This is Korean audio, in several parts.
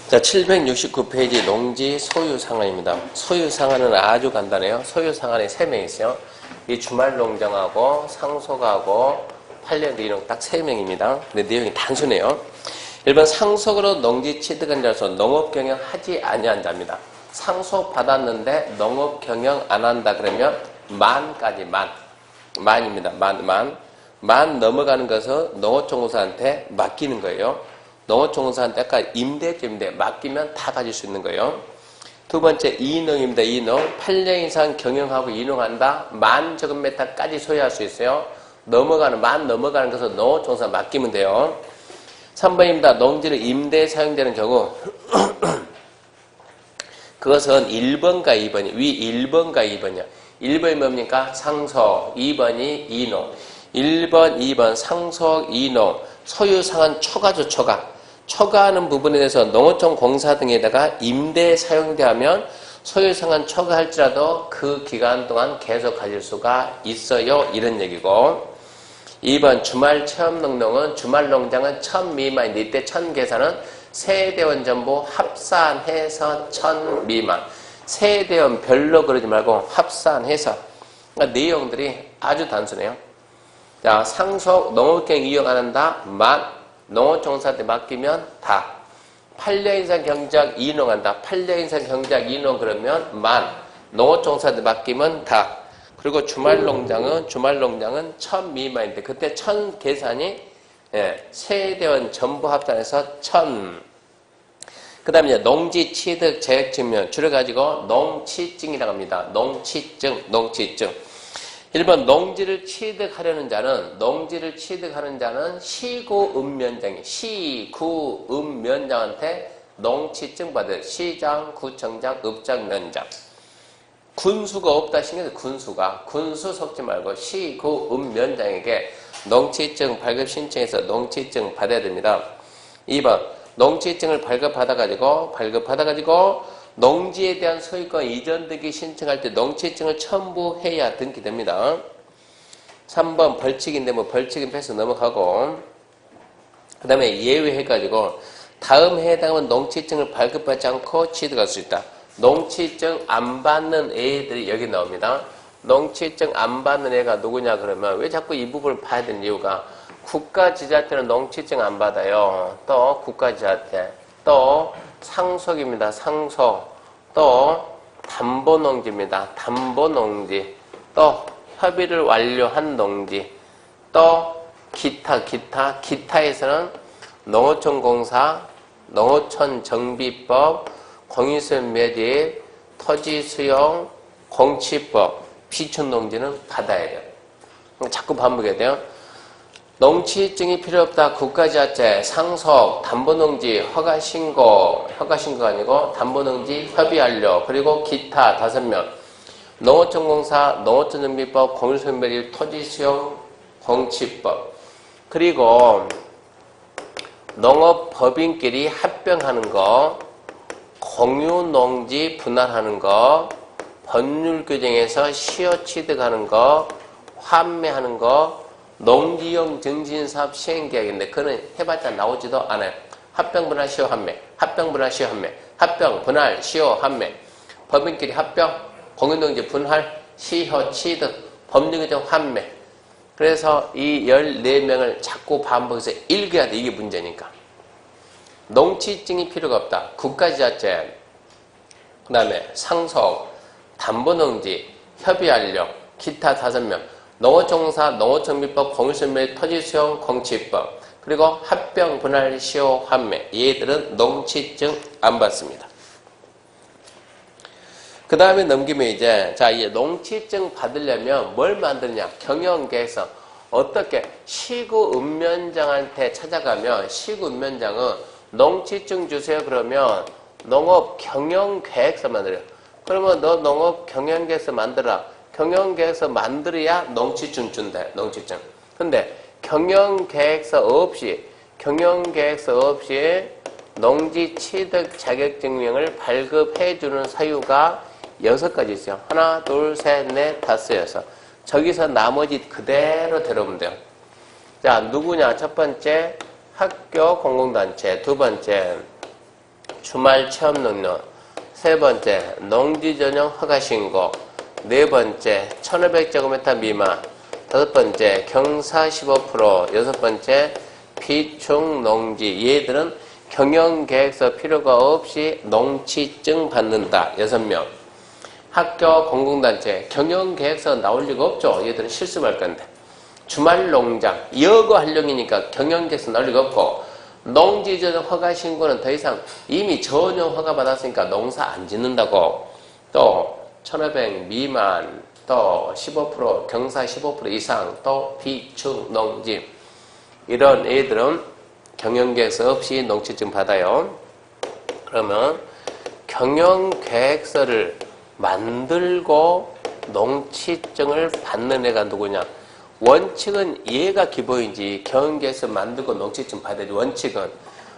자, 769페이지 농지 소유상한입니다. 소유상한은 아주 간단해요. 소유상한이 3명 있어요. 이 주말농장하고 상속하고 8년 이런 딱 3명입니다. 근데 내용이 단순해요. 1번 상속으로 농지 취득한 자로서 농업경영 하지 아니한 자입니다. 상속 받았는데 농업경영 안 한다 그러면 만까지 만입니다. 만 넘어가는 것을 농어촌공사한테 맡기는 거예요. 농어촌공사한테 아까 임대 맡기면 다 가질 수 있는 거예요. 두 번째 이농입니다. 이농 8년 이상 경영하고 이농한다. 만 제곱미터까지 소유할 수 있어요. 만 넘어가는 것을 농어촌공사 맡기면 돼요. 3번입니다. 농지를 임대 사용되는 경우 그것은 1번과 2번이 위 1번과 2번이요. 1번이 뭡니까? 상속, 2번이 이농. 1번, 2번 상속, 이농, 소유상한 초과죠. 초과하는 부분에 대해서 농어촌 공사 등에다가 임대 사용되면 소유상한 초과할지라도 그 기간 동안 계속 가질 수가 있어요. 이런 얘기고 2번 주말 체험농농은 주말농장은 1000 미만인데 이때 1000 계산은 세대원 전부 합산해서 1000 미만. 세대원 별로 그러지 말고 합산해서. 그러니까 내용들이 아주 단순해요. 자, 상속 농업경영 이용 안 한다. 농어촌공사한테 맡기면 다. 8년 이상 경작 이농한다. 8년 이상 경작 이농 그러면 농어촌공사한테 맡기면 다. 그리고 주말농장은 1000 미만인데 그때 1000 계산이 세대원 전부 합산해서 1000. 그 다음에 이제 농지 취득 재액증명 줄여가지고 농취증이라고 합니다. 농취증. 1번 농지를 취득하는 자는 시구읍면장한테 농취증 받을 시장, 구청장, 읍장, 면장. 군수가 없다 신경쓰 군수 섞지 말고 시구읍면장에게 농취증 발급 신청해서 농취증 받아야 됩니다. 2번 농취증을 발급받아가지고 농지에 대한 소유권 이전 등기 신청할 때 농취증을 첨부해야 등기됩니다. 3번 벌칙인데 벌칙은 패스 넘어가고 그 다음에 예외해가지고 다음 해당은 농취증을 발급받지 않고 취득할 수 있다. 농취증 안 받는 애들이 여기 나옵니다. 농취증 안 받는 애가 누구냐 그러면 왜 자꾸 이 부분을 봐야 되는 이유가 국가지자체는 농취증 안 받아요. 또 국가지자체 또 상속입니다. 상속 또 담보농지입니다. 담보농지 또 협의를 완료한 농지 또 기타에서는 농어촌공사 농어촌정비법 공유수용 매집 토지수용 공취법 비촌농지는 받아야 돼요. 자꾸 반복해야 돼요. 농취증이 필요 없다. 국가지자체, 상속, 담보농지, 허가신고가 아니고 담보농지 협의 완료, 그리고 기타 5명. 농어촌공사, 농어촌정비법, 공유수용매집, 토지수용, 공취법. 그리고 농업법인끼리 합병하는 거, 공유농지 분할하는 거, 법률규정에서 시효 취득하는 거, 환매하는 거, 농지용 증진사업 시행계약인데 그거는 해봤자 나오지도 않아요. 합병, 분할, 시효, 환매. 합병, 분할, 시효, 환매. 합병, 분할, 시효, 환매. 법인끼리 합병, 공유농지 분할, 시효, 취득, 법률규정, 환매. 그래서 이 14명을 자꾸 반복해서 읽어야 돼. 이게 문제니까. 농취증이 필요가 없다. 국가지자체, 그 다음에 상속, 담보농지, 협의 완료, 기타 5명. 농어촌공사, 농어촌정비법, 공유수용, 토지수용, 공취법, 그리고 합병, 분할, 시효, 환매. 얘들은 농취증 안 받습니다. 그 다음에 넘기면 이제 농취증 받으려면 뭘 만드느냐? 경영계획서. 어떻게? 시구읍면장한테 찾아가면 시구읍면장은 농취증 주세요 그러면 농업경영계획서 만들어요. 그러면 너 농업경영계획서 만들어라. 경영계획서 만들어야 농취증 준다. 농취증. 근데 경영계획서 없이 농지 취득 자격증명을 발급해주는 사유가 6가지 있어요. 하나, 둘, 셋, 넷, 다섯, 여섯. 저기서 나머지 그대로 데려오면 돼요. 자, 누구냐? 첫 번째 학교 공공단체, 두 번째 주말 체험 능력. 세 번째, 농지 전용 허가 신고. 네 번째, 1500제곱미터 미만. 다섯 번째, 경사 15%. 여섯 번째, 비축농지. 얘들은 경영계획서 필요가 없이 농지증 받는다. 6명. 학교 공공단체 경영계획서 나올 리가 없죠. 얘들은 실습할 건데. 주말농장 여거 활용이니까 경영계획서 나올 리가 없고, 농지전용 허가 신고는 더 이상 이미 전용 허가 받았으니까 농사 안 짓는다고. 또 1500 미만, 또 15%, 경사 15% 이상, 또 비축농지. 이런 애들은 경영계획서 없이 농지증 받아요. 그러면 경영계획서를 만들고 농지증을 받는 애가 누구냐? 원칙은 얘가 기본이지 경영계획서 만들고 농지증 받아야 돼. 원칙은.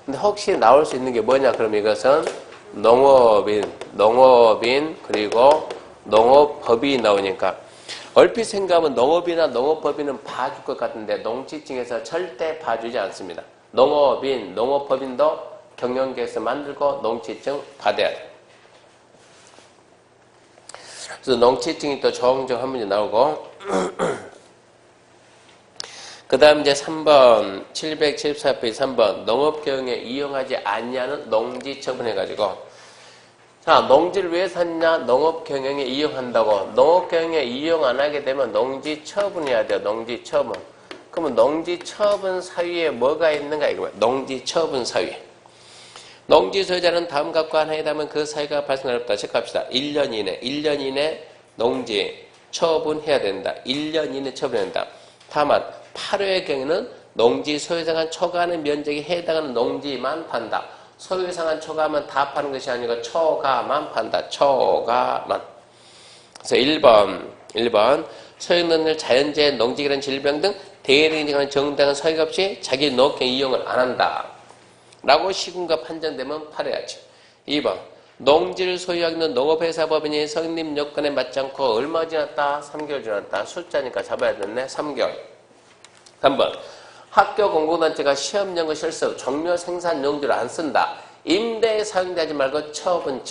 근데 혹시 나올 수 있는 게 뭐냐? 그럼 이것은 농업인 그리고 농업법이 나오니까 얼핏 생각하면 농업이나 농업법인은 봐줄 것 같은데 농지증에서 절대 봐주지 않습니다. 농업인, 농업법인도 경영계획서 만들고 농지증 받아야 돼. 그래서 농지증이 또 정정 한 문제 나오고 그 다음 이제 3번 774페이지 3번 농업경영에 이용하지 않냐는 농지 처분해가지고, 자, 농지를 왜 샀냐? 농업경영에 이용한다고. 농업경영에 이용 안 하게 되면 농지 처분해야 돼요. 농지 처분. 그러면 농지 처분 사유에 뭐가 있는가? 이거 농지 처분 사유. 농지 소유자는 다음 것과 하나에 닿으면 그 사유가 발생하렵다. 체크합시다. 1년 이내 농지 처분해야 된다. 1년 이내 처분해야 된다. 다만 8호의 경우는 농지 소유자가 초과하는 면적에 해당하는 농지만 판다. 소유상한 초과만 다 파는 것이 아니고 초과만 판다. 초과만. 그래서 1번 소유농을 자연재해, 농지기란 질병 등 대리인이 하는 정당한 소유가 없이 자기 농업경 이용을 안 한다. 라고 시군과 판정되면 팔아야죠. 2번 농지를 소유하고 있는 농업회사법인이 성립 요건에 맞지 않고 얼마 지났다? 3개월 지났다. 숫자니까 잡아야 되네. 3개월. 3번 학교 공공단체가 시험연구 실습 종료 생산 용지를 안 쓴다. 임대에 사용되지 말고 처분.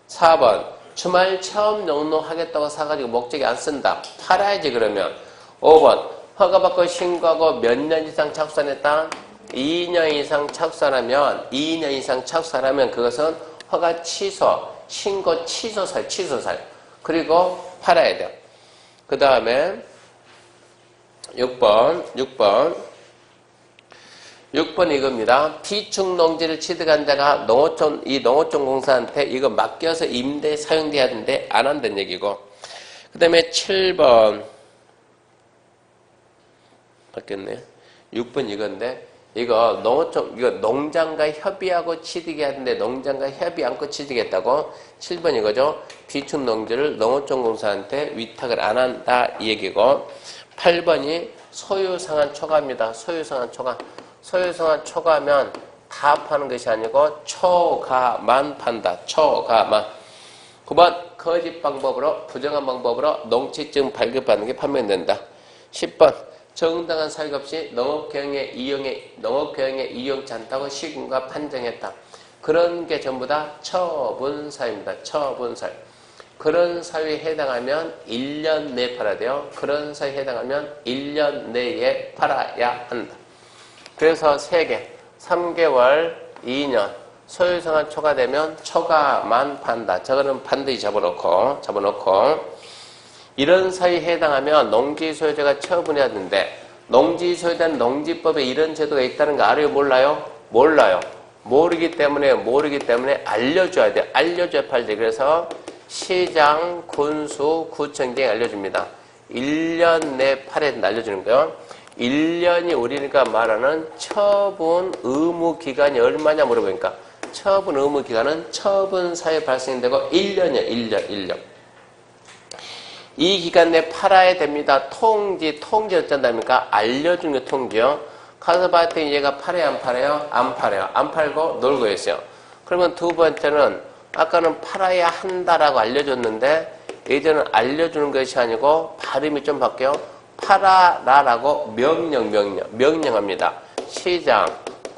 4번 주말 체험 용로 하겠다고 사가지고 목적이 안 쓴다. 팔아야지 그러면. 5번 허가받고 신고하고 몇 년 이상 착수했다? 2년 이상 착수하면 그것은 허가 취소, 신고 취소살. 그리고 팔아야 돼요. 그 다음에 6번 이겁니다. 비축농지를 취득한 자가 농어촌공사한테 이거 맡겨서 임대에 사용돼야 되는데 안 한다는 얘기고, 그 다음에 7번 바뀌었네. 6번 이건데 이거 농장과 협의하고 취득해야 하는데 농장과 협의 않고 취득했다고. 7번 이거죠. 비축농지를 농어촌공사한테 위탁을 안 한다 이 얘기고. 8번이 소유상한 초과입니다. 소유상한 초과하면 다 파는 것이 아니고 초과만 판다. 초과만. 9번 거짓 방법으로 부정한 방법으로 농지증 발급받는 게 판명된다. 10번 정당한 사유가 없이 농업경영에 이용치 않다고 시군과 판정했다. 그런 게 전부 다 처분사유입니다. 처분사유. 그런 사유에 해당하면 1년 내에 팔아야 돼요. 그런 사유에 해당하면 1년 내에 팔아야 한다. 그래서 3개, 3개월, 2년, 소유상한 초과되면 초과만 판다. 저거는 반드시 잡아놓고 이런 사유에 해당하면 농지 소유자가 처분해야 되는데, 농지 소유자는 농지법에 이런 제도가 있다는 거 알아요? 몰라요. 모르기 때문에 알려줘야 돼. 알려줘야 팔지. 그래서 시장, 군수, 구청장이 알려줍니다. 1년 내에 팔아야 된다. 알려주는 거예요. 1년이 우리가 말하는 처분 의무 기간이 얼마냐 물어보니까 처분 의무 기간은 처분 사유 발생되고 1년이야. 1년. 이 기간 내에 팔아야 됩니다. 통지 어쩐답니까? 알려주는 게 통지요. 가서 봤더니 얘가 팔아요, 안 팔아요? 안 팔아요. 안 팔고 놀고 있어요. 그러면 두 번째는 아까는 팔아야 한다라고 알려줬는데 이제는 알려주는 것이 아니고 발음이 좀 바뀌어요. 팔아라라고 명령합니다. 시장,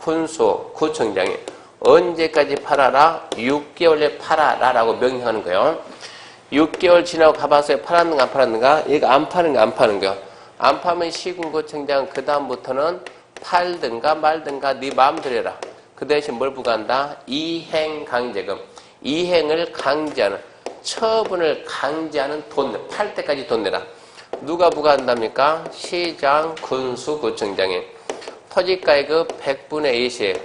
군수, 구청장이. 언제까지 팔아라? 6개월에 팔아라 라고 명령하는 거예요. 6개월 지나고 가봐서 팔았는가 안 팔았는가? 얘가 안 파는가 안 파는 거야. 안 파면 시군구청장은 그 다음부터는 팔든가 말든가 네 마음대로 해라. 그 대신 뭘 부과한다? 이행강제금. 이행을 강제하는, 처분을 강제하는 돈, 팔 때까지 돈 내라. 누가 부과한답니까? 시장, 군수, 구청장이. 토지가액의 100분의 20,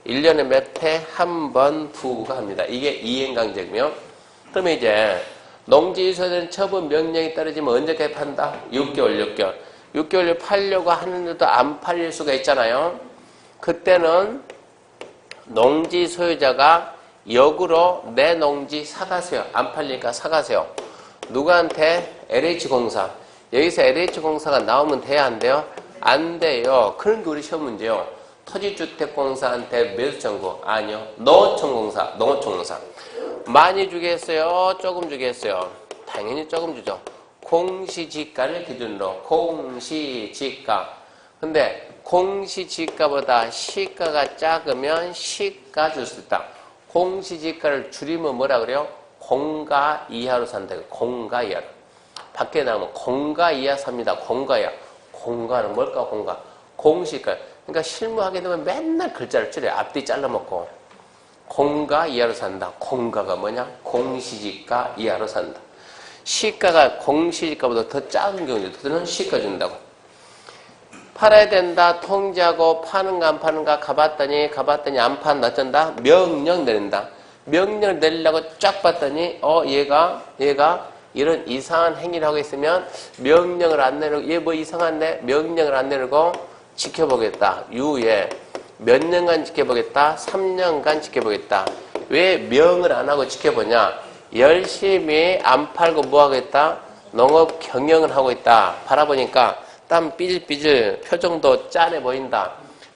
1년에 몇 회 한 번 부과합니다. 이게 이행강제금이요. 그러면 이제 농지소유자는 처분 명령이 떨어지면 언제까지 판다? 6개월. 6개월 팔려고 하는데도 안 팔릴 수가 있잖아요. 그때는 농지 소유자가 역으로 내 농지 사가세요. 안 팔리니까 사가세요. 누구한테? LH공사. 여기서 LH공사가 나오면 돼야 안 돼요? 안 돼요. 그런 게 우리 시험 문제요. 토지주택공사한테 매수 청구? 아니요. 농어촌공사. 많이 주겠어요? 조금 주겠어요? 당연히 조금 주죠. 공시지가를 기준으로. 공시지가. 근데 공시지가보다 시가가 작으면 시가 줄 수 있다. 공시지가를 줄이면 뭐라 그래요? 공가 이하로 산다. 공가 이하로. 밖에 나가면 공가 이하 삽니다. 공가 이하. 공가는 뭘까? 공가. 공시가. 그러니까 실무하게 되면 맨날 글자를 줄여요. 앞뒤 잘라먹고. 공가 이하로 산다. 공가가 뭐냐? 공시지가 이하로 산다. 시가가 공시지가보다 더 작은 경우에는 시가 준다고. 팔아야 된다. 통지하고 파는가 안 파는가 가봤더니 안 판다. 어쩐다? 명령 내린다. 명령을 내리려고 쫙 봤더니 얘가 이런 이상한 행위를 하고 있으면 명령을 안 내리고 얘 뭐 이상한데? 명령을 안 내리고 지켜보겠다. 유예. 몇 년간 지켜보겠다? 3년간 지켜보겠다. 왜 명을 안 하고 지켜보냐? 열심히 안 팔고 뭐 하겠다? 농업 경영을 하고 있다. 바라보니까 땀 삐질삐질 표정도 짠해 보인다.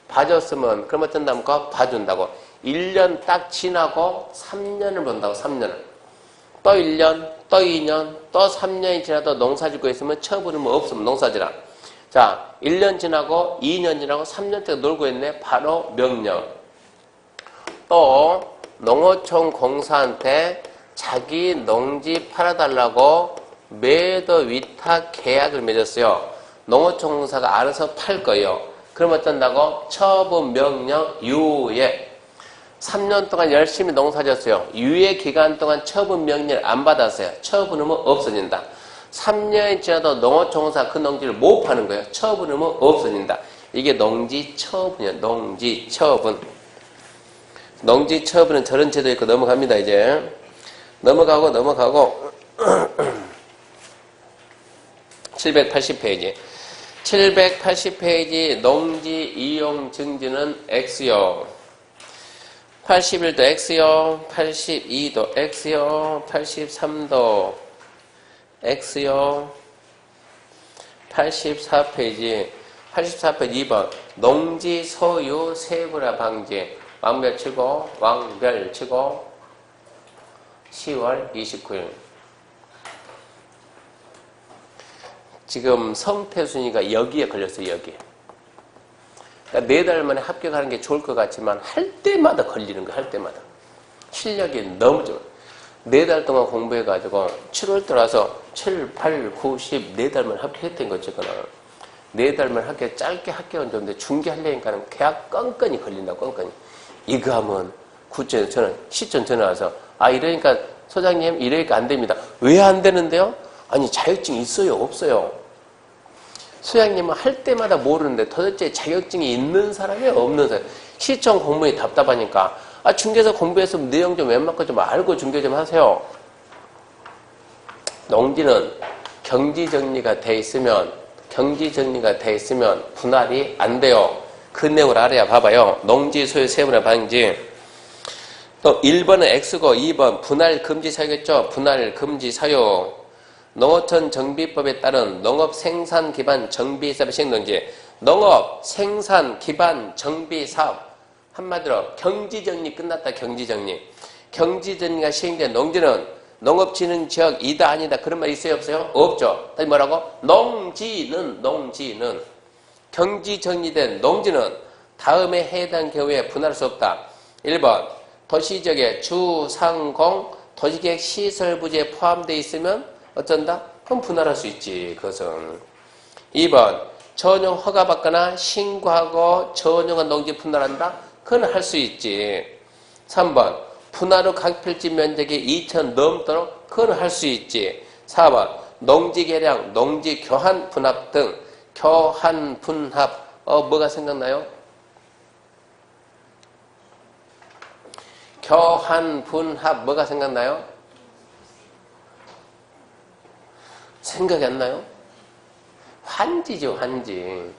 봐줬으면 그럼 어쩐답니까? 봐준다고. 1년 딱 지나고 3년을 본다고. 3년을. 또 1년, 또 2년, 또 3년이 지나도 농사 짓고 있으면 처분은 뭐 없으면 농사지라. 자, 1년 지나고 2년 지나고 3년째 놀고 있네. 바로 명령. 또 농어촌 공사한테 자기 농지 팔아달라고 매도 위탁 계약을 맺었어요. 농어촌 공사가 알아서 팔 거예요. 그럼 어쩐다고? 처분 명령 유예. 3년 동안 열심히 농사졌어요. 유예 기간 동안 처분 명령을 안 받았어요. 처분하면 없어진다. 3년이 지나도 농어촌 공사 그 농지를 못 파는 거예요. 처분하면 없어진다. 이게 농지처분이에요. 농지처분. 농지처분은 저런 제도 있고 넘어갑니다. 이제 넘어가고 780페이지 780페이지 농지 이용 증지는 X요. 81도 X요. 82도 X요. 83도 X요. 84페이지 2번 농지 소유 세분화 방지. 왕별 치고 10월 29일. 지금 성태순이가 여기에 걸렸어요. 여기에. 그러니까 4달 만에 합격하는 게 좋을 것 같지만 할 때마다 걸리는 거야. 할 때마다. 실력이 너무 좋아. 4달 동안 공부해가지고 7월 들어와서 7, 8, 9, 10 4달 만에 합격했던 거지. 4달 만에 합격, 짧게 합격은 좋은데 중개하려니까는 계약 건건이 걸린다고. 건건이. 이거 하면 구청에서 전화, 시청 전화 와서 이러니까 소장님 이러니까 안 됩니다. 왜 안 되는데요? 아니 자격증이 있어요? 없어요? 소장님은 할 때마다 모르는데 도대체 자격증이 있는 사람이 없는 사람. 시청 공무원이 답답하니까 중개사 공부해서 내용 좀 웬만큼 좀 알고 중개 좀 하세요. 농지는 경지정리가 돼 있으면 분할이 안 돼요. 그 내용을 알아야. 봐봐요. 농지 소유 세분화 방지. 또 1번은 X고 2번 분할 금지 사유겠죠. 분할 금지 사유. 농어촌 정비법에 따른 농업 생산 기반 정비 사업 시행 농지. 농업 생산 기반 정비 사업. 한마디로 경지정리 끝났다. 경지정리가 시행된 농지는 농업진흥지역이다 아니다. 그런 말 있어요? 없어요? 없죠. 다시 뭐라고? 농지는 경지정리된 농지는 다음에 해당 경우에 분할할 수 없다. 1번 도시지역에 주, 상, 공, 도시계획 시설 부지에 포함되어 있으면 어쩐다? 그럼 분할할 수 있지. 그것은. 2번 전용 허가받거나 신고하고 전용한 농지 분할한다? 그건 할 수 있지. 3번 분할 후 각필지 면적이 2,000 넘도록 그건 할 수 있지. 4번 농지 개량, 농지 교환 분합 등 교환 분합 뭐가 생각나요? 교환 분합 뭐가 생각나요? 생각이 안 나요? 환지죠, 환지.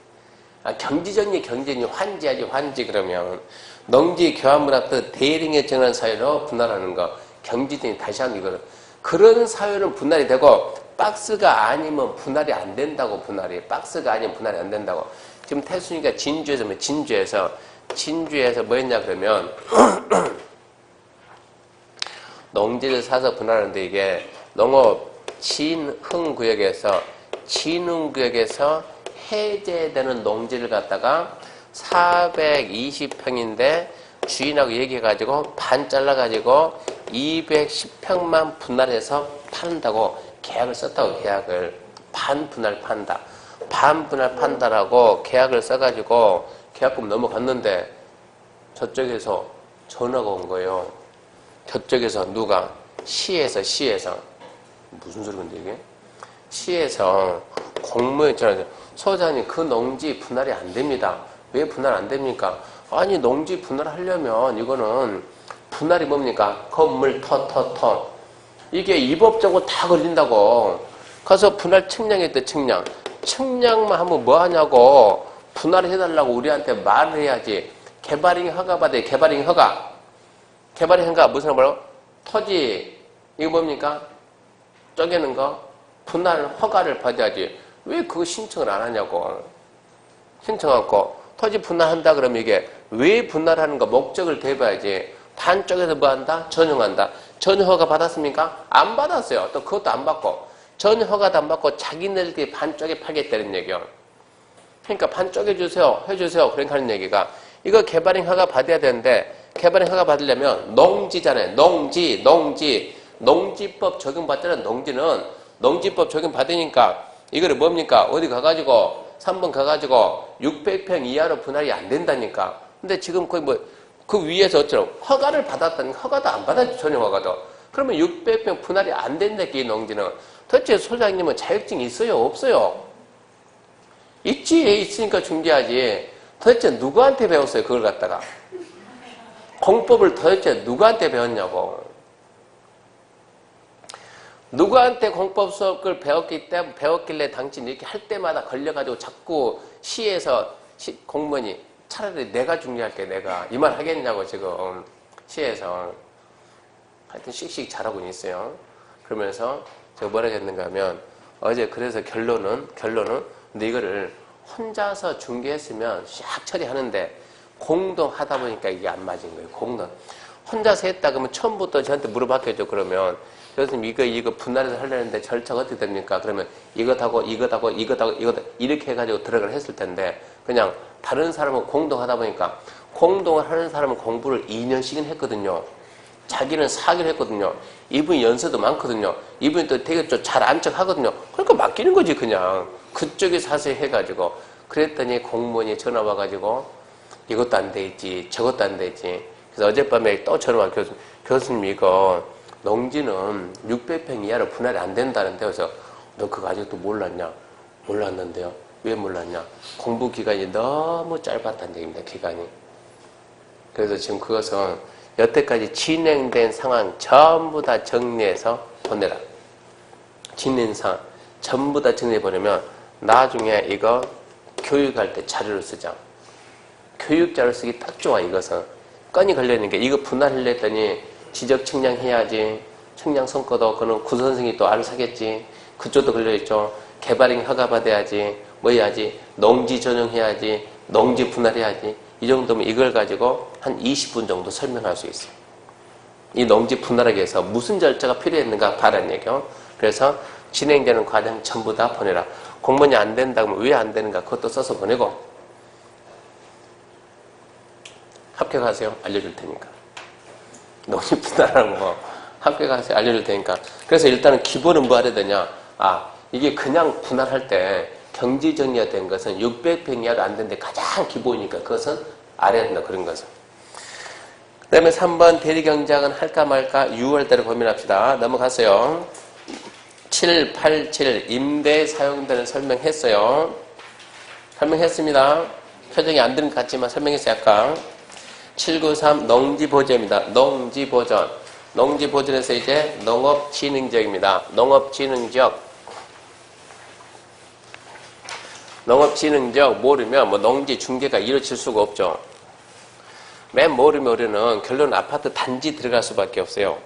경지전이 경지전이 환지하지, 환지. 그러면 농지 교환 분합 등 대량에 정한 사유로 분할하는 거. 경지전이 다시 한번 이거는. 그런 사유는 분할이 되고 박스가 아니면 분할이 안 된다고. 분할이 박스가 아니면 분할이 안 된다고. 지금 태순이가 진주에서 뭐 했냐 그러면 농지를 사서 분할하는데 이게 농업 진흥구역에서 해제되는 농지를 갖다가 420평인데 주인하고 얘기해가지고 반 잘라가지고 210평만 분할해서 판다고 계약을 썼다고. 계약을 반 분할 판다. 반 분할 판다라고 계약을 써가지고 계약금 넘어갔는데 저쪽에서 전화가 온 거예요. 저쪽에서 누가? 시에서 무슨 소리인데 이게? 시에서 공무원 전화. 소장님 그 농지 분할이 안 됩니다. 왜 분할 안 됩니까? 아니 농지 분할하려면 이거는 분할이 뭡니까? 건물 터터터 이게 위법적으로 다 걸린다고. 가서 분할 측량했대. 측량만 하면 뭐 하냐고. 분할해달라고 우리한테 말을 해야지. 개발행 허가 받아야. 개발행 허가 무슨 말이야? 토지 이거 뭡니까? 쪼개는 거 분할 허가를 받아야지. 왜 그거 신청을 안 하냐고. 신청하고 토지 분할한다 그러면 이게 왜 분할하는 거 목적을 대봐야지. 반쪽에서 뭐 한다? 전용한다. 전용 허가 받았습니까? 안 받았어요. 또 그것도 안 받고 전용 허가도 안 받고 자기네들끼리 반쪽에 팔겠다는 얘기요. 그러니까 반쪽에 해주세요. 그러니까 하는 얘기가 이거 개발행 허가 받아야 되는데 개발행 허가 받으려면 농지잖아요. 농지법 적용받잖아요. 농지는 농지법 적용받으니까 이거를 뭡니까? 어디 가가지고 3번 가가지고 600평 이하로 분할이 안 된다니까. 근데 지금 거의 그 위에서 어쩌라고 허가를 받았다니. 허가도 안 받았죠. 전용 허가도. 그러면 600평 분할이 안 된다. 이 농지는. 도대체 소장님은 자격증이 있어요? 없어요? 있지. 있으니까 중개하지. 도대체 누구한테 배웠어요? 그걸 갖다가. 공법을 도대체 누구한테 배웠냐고. 누구한테 공법 수업을 배웠길래 당신 이렇게 할 때마다 걸려가지고 자꾸 시에서 공무원이 차라리 내가 중개할게. 내가 이 말 하겠냐고. 지금 시에서 하여튼 씩씩 잘하고 있어요. 그러면서 제가 뭐라 했는가 하면 어제 그래서 결론은 근데 이거를 혼자서 중개했으면 샥 처리하는데 공동 하다 보니까 이게 안 맞은 거예요. 공동. 혼자서 했다 그러면 처음부터 저한테 물어봤겠죠. 그러면 교수님 이거 분할해서 하려는데 절차가 어떻게 됩니까? 그러면 이것하고 이렇게 해가지고 들어가를 했을 텐데 그냥 다른 사람은 공동 하다 보니까 공동을 하는 사람은 공부를 2년씩은 했거든요. 자기는 4개월 했거든요. 이분이 연세도 많거든요. 이분이 또 되게 좀 잘 안 척 하거든요. 그러니까 맡기는 거지 그냥. 그쪽에 자세히 해가지고. 그랬더니 공무원이 전화 와가지고 이것도 안 돼 있지 저것도 안 돼 있지. 그래서 어젯밤에 또 전화 와. 교수님 이거 농지는 600평 이하로 분할이 안 된다는데. 그래서 너 그거 아직도 몰랐냐? 몰랐는데요. 왜 몰랐냐? 공부 기간이 너무 짧았다는 얘기입니다. 기간이. 그래서 지금 그것은 여태까지 진행된 상황 전부 다 정리해서 보내라. 진행 상황 전부 다 정리해 보내면 나중에 이거 교육할 때 자료를 쓰자. 교육 자료 쓰기 딱 좋아. 이것은 건이 걸려있는 게 이거 분할하려 했더니 지적 측량해야지. 측량 성과도 그는 구선생이 또 알아서 하겠지. 그쪽도 걸려있죠. 개발행 허가 받아야지. 뭐 해야지. 농지 전용해야지. 농지 분할해야지. 이 정도면 이걸 가지고 한 20분 정도 설명할 수 있어요. 이 농지 분할하기 위해서 무슨 절차가 필요했는가 봐라는 얘기요. 그래서 진행되는 과정 전부 다 보내라. 공무원이 안 된다 그러면 왜 안 되는가 그것도 써서 보내고 합격하세요. 알려줄 테니까. 농지 분할하는 거 학교에 가서 알려줄 테니까. 그래서 일단은 기본은 뭐 해야 되냐. 이게 그냥 분할할 때 경지 정리가 된 것은 600평 이하도 안 되는데 가장 기본이니까 그것은 알아야 된다. 그런 것은. 그 다음에 3번 대리경작은 할까 말까 6월달에 고민합시다. 넘어갔어요. 7, 8, 7 임대 사용되는 설명했어요. 설명했습니다. 표정이 안 드는 것 같지만 설명했어요. 아까 793 농지보전입니다. 농지보전. 농지보전에서 이제 농업진흥지역입니다. 농업진흥지역. 농업진흥지역 모르면 뭐 농지 중개가 이루어질 수가 없죠. 맨 모르면 우리는 결론은 아파트 단지 들어갈 수밖에 없어요.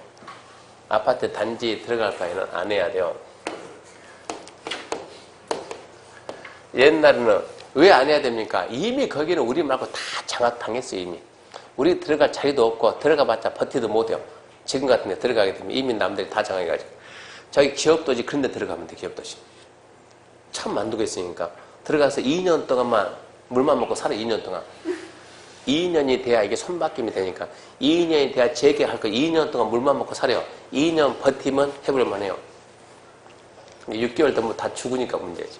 아파트 단지 들어갈 바에는 안 해야 돼요. 옛날에는 왜 안 해야 됩니까? 이미 거기는 우리 말고 다 장악당했어요. 이미. 우리 들어갈 자리도 없고 들어가봤자 버티도 못해요. 지금 같은 데 들어가게 되면 이미 남들이 다 장악해가지고. 저기 기업도시 그런 데 들어가면 돼. 기업도시. 참 만두고 있으니까. 들어가서 2년 동안만 물만 먹고 살아. 2년 동안. 2년이 돼야 이게 손바뀜이 되니까. 2년이 돼야 재개할 거. 2년 동안 물만 먹고 살아요. 2년 버티면 해볼만 해요. 6개월 되면 다 죽으니까 문제지.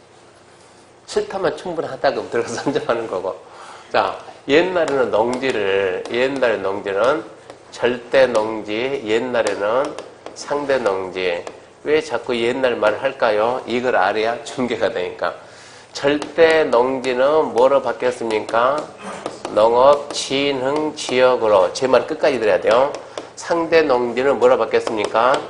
싫다면 충분하다고 들어가서 선점하는 거고. 자, 옛날에 농지는 절대 농지, 옛날에는 상대 농지. 왜 자꾸 옛날 말을 할까요? 이걸 알아야 중개가 되니까. 절대 농지는 뭐로 바뀌었습니까? 농업진흥지역으로. 제 말 끝까지 들어야 돼요. 상대 농지는 뭐로 바뀌었습니까?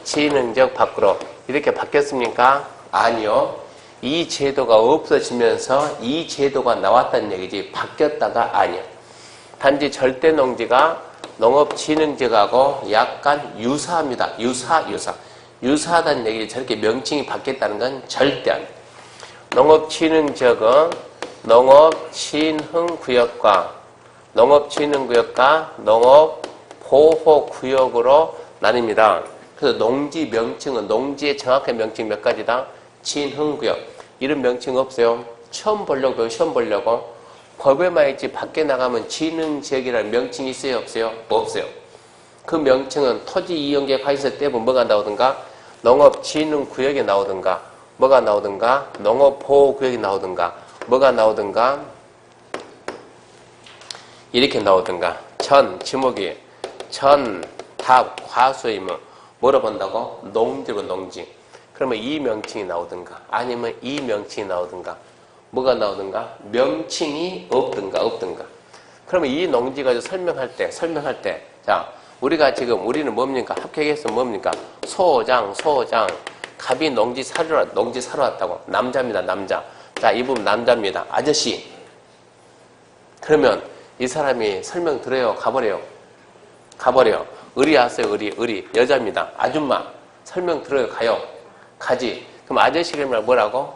진흥지역 밖으로. 이렇게 바뀌었습니까? 아니요. 이 제도가 없어지면서 이 제도가 나왔다는 얘기지 바뀌었다가 아니야. 단지 절대 농지가 농업진흥지역하고 약간 유사합니다. 유사하다는 얘기 저렇게 명칭이 바뀌었다는 건 절대 아니야. 농업진흥지역은 농업진흥구역과 농업보호구역으로 나뉩니다. 그래서 농지 명칭은 농지의 정확한 명칭 몇 가지다? 진흥구역. 이런 명칭 없어요. 시험 보려고. 법에만 있지 밖에 나가면 진흥지역이라는 명칭이 있어요? 없어요? 없어요. 그 명칭은 토지이용계획 확인서 떼보면 뭐가 나오든가 농업진흥구역이 나오든가 뭐가 나오든가 농업보호구역이 나오든가 뭐가 나오든가 이렇게 나오든가 지목이 답, 과수의문 뭐로 본다고? 농지로 농지. 그러면 이 명칭이 나오든가 아니면 이 명칭이 나오든가 뭐가 나오든가 명칭이 없든가 그러면 이 농지 가지고 설명할 때 자 우리는 뭡니까? 합격해서 뭡니까? 소장 갑이 농지 사러 왔다고. 남자입니다. 남자. 자, 이 부분 남자입니다. 아저씨. 그러면 이 사람이 설명 들어요? 가버려요? 의리 왔어요? 의리. 여자입니다. 아줌마. 설명 들어요? 가요? 가지. 그럼 아저씨 그러면 뭐라고?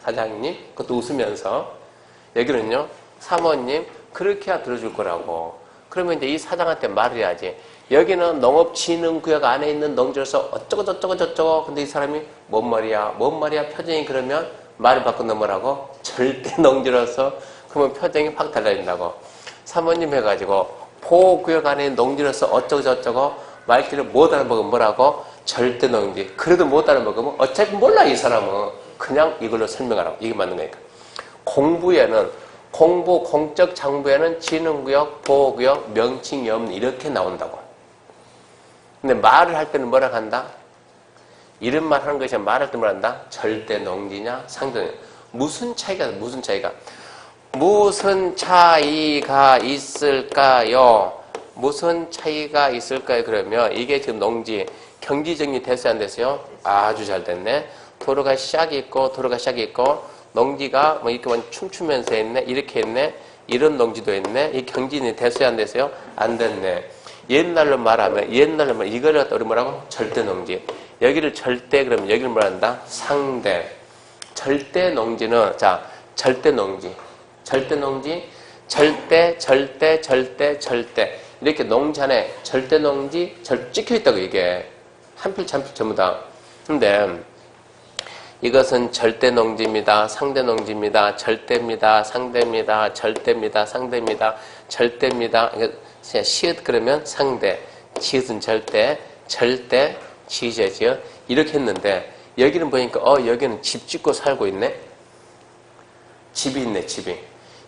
사장님. 그것도 웃으면서. 여기는요. 사모님. 그렇게 해야 들어줄 거라고. 그러면 이제 이 사장한테 말을 해야지. 여기는 농업진흥구역 안에 있는 농지로서 어쩌고 근데 이 사람이 뭔 말이야 표정이 그러면 말을 바꾼다 뭐라고? 절대 농지로서. 그러면 표정이 확 달라진다고. 사모님 해가지고 보호구역 안에 있는 농지로서 어쩌고 말귀를 못 알아먹으면 뭐라고? 절대 농지. 그래도 못 알아먹으면 어차피 몰라 이 사람은. 그냥 이걸로 설명하라고. 이게 맞는 거니까. 공적 장부에는 진흥구역, 보호구역, 명칭이 없는 이렇게 나온다고. 근데 말을 할 때는 뭐라 한다? 이런 말 하는 것이 말할 때 뭐라 한다? 절대 농지냐? 상대 농지. 무슨 차이가 있을까요? 무슨 차이가 있을까요? 그러면 이게 지금 농지, 경지정리 됐어요? 안 됐어요? 아주 잘 됐네. 도로가 시작이 있고 농지가 뭐 이렇게 춤추면서 했네. 이렇게 했네. 이런 농지도 했네. 이 경지는 됐어요? 안 됐어요? 안 됐네. 옛날로 말하면 이거를 갖다 우리 뭐라고? 절대 농지. 여기를 절대 그러면 여기를 뭐라 한다? 상대. 절대 농지는 절대 농지. 이렇게 농지 안에 절대 농지 찍혀 있다고 이게. 한 필 전부 다. 근데 이것은 절대 농지입니다. 상대 농지입니다. 절대입니다. 상대입니다. 절대입니다. 상대입니다. 절대입니다. 시읒 그러면 상대. 지읒은 절대, 지읒이죠. 이렇게 했는데 여기는 보니까 여기는 집 짓고 살고 있네. 집이 있네, 집이.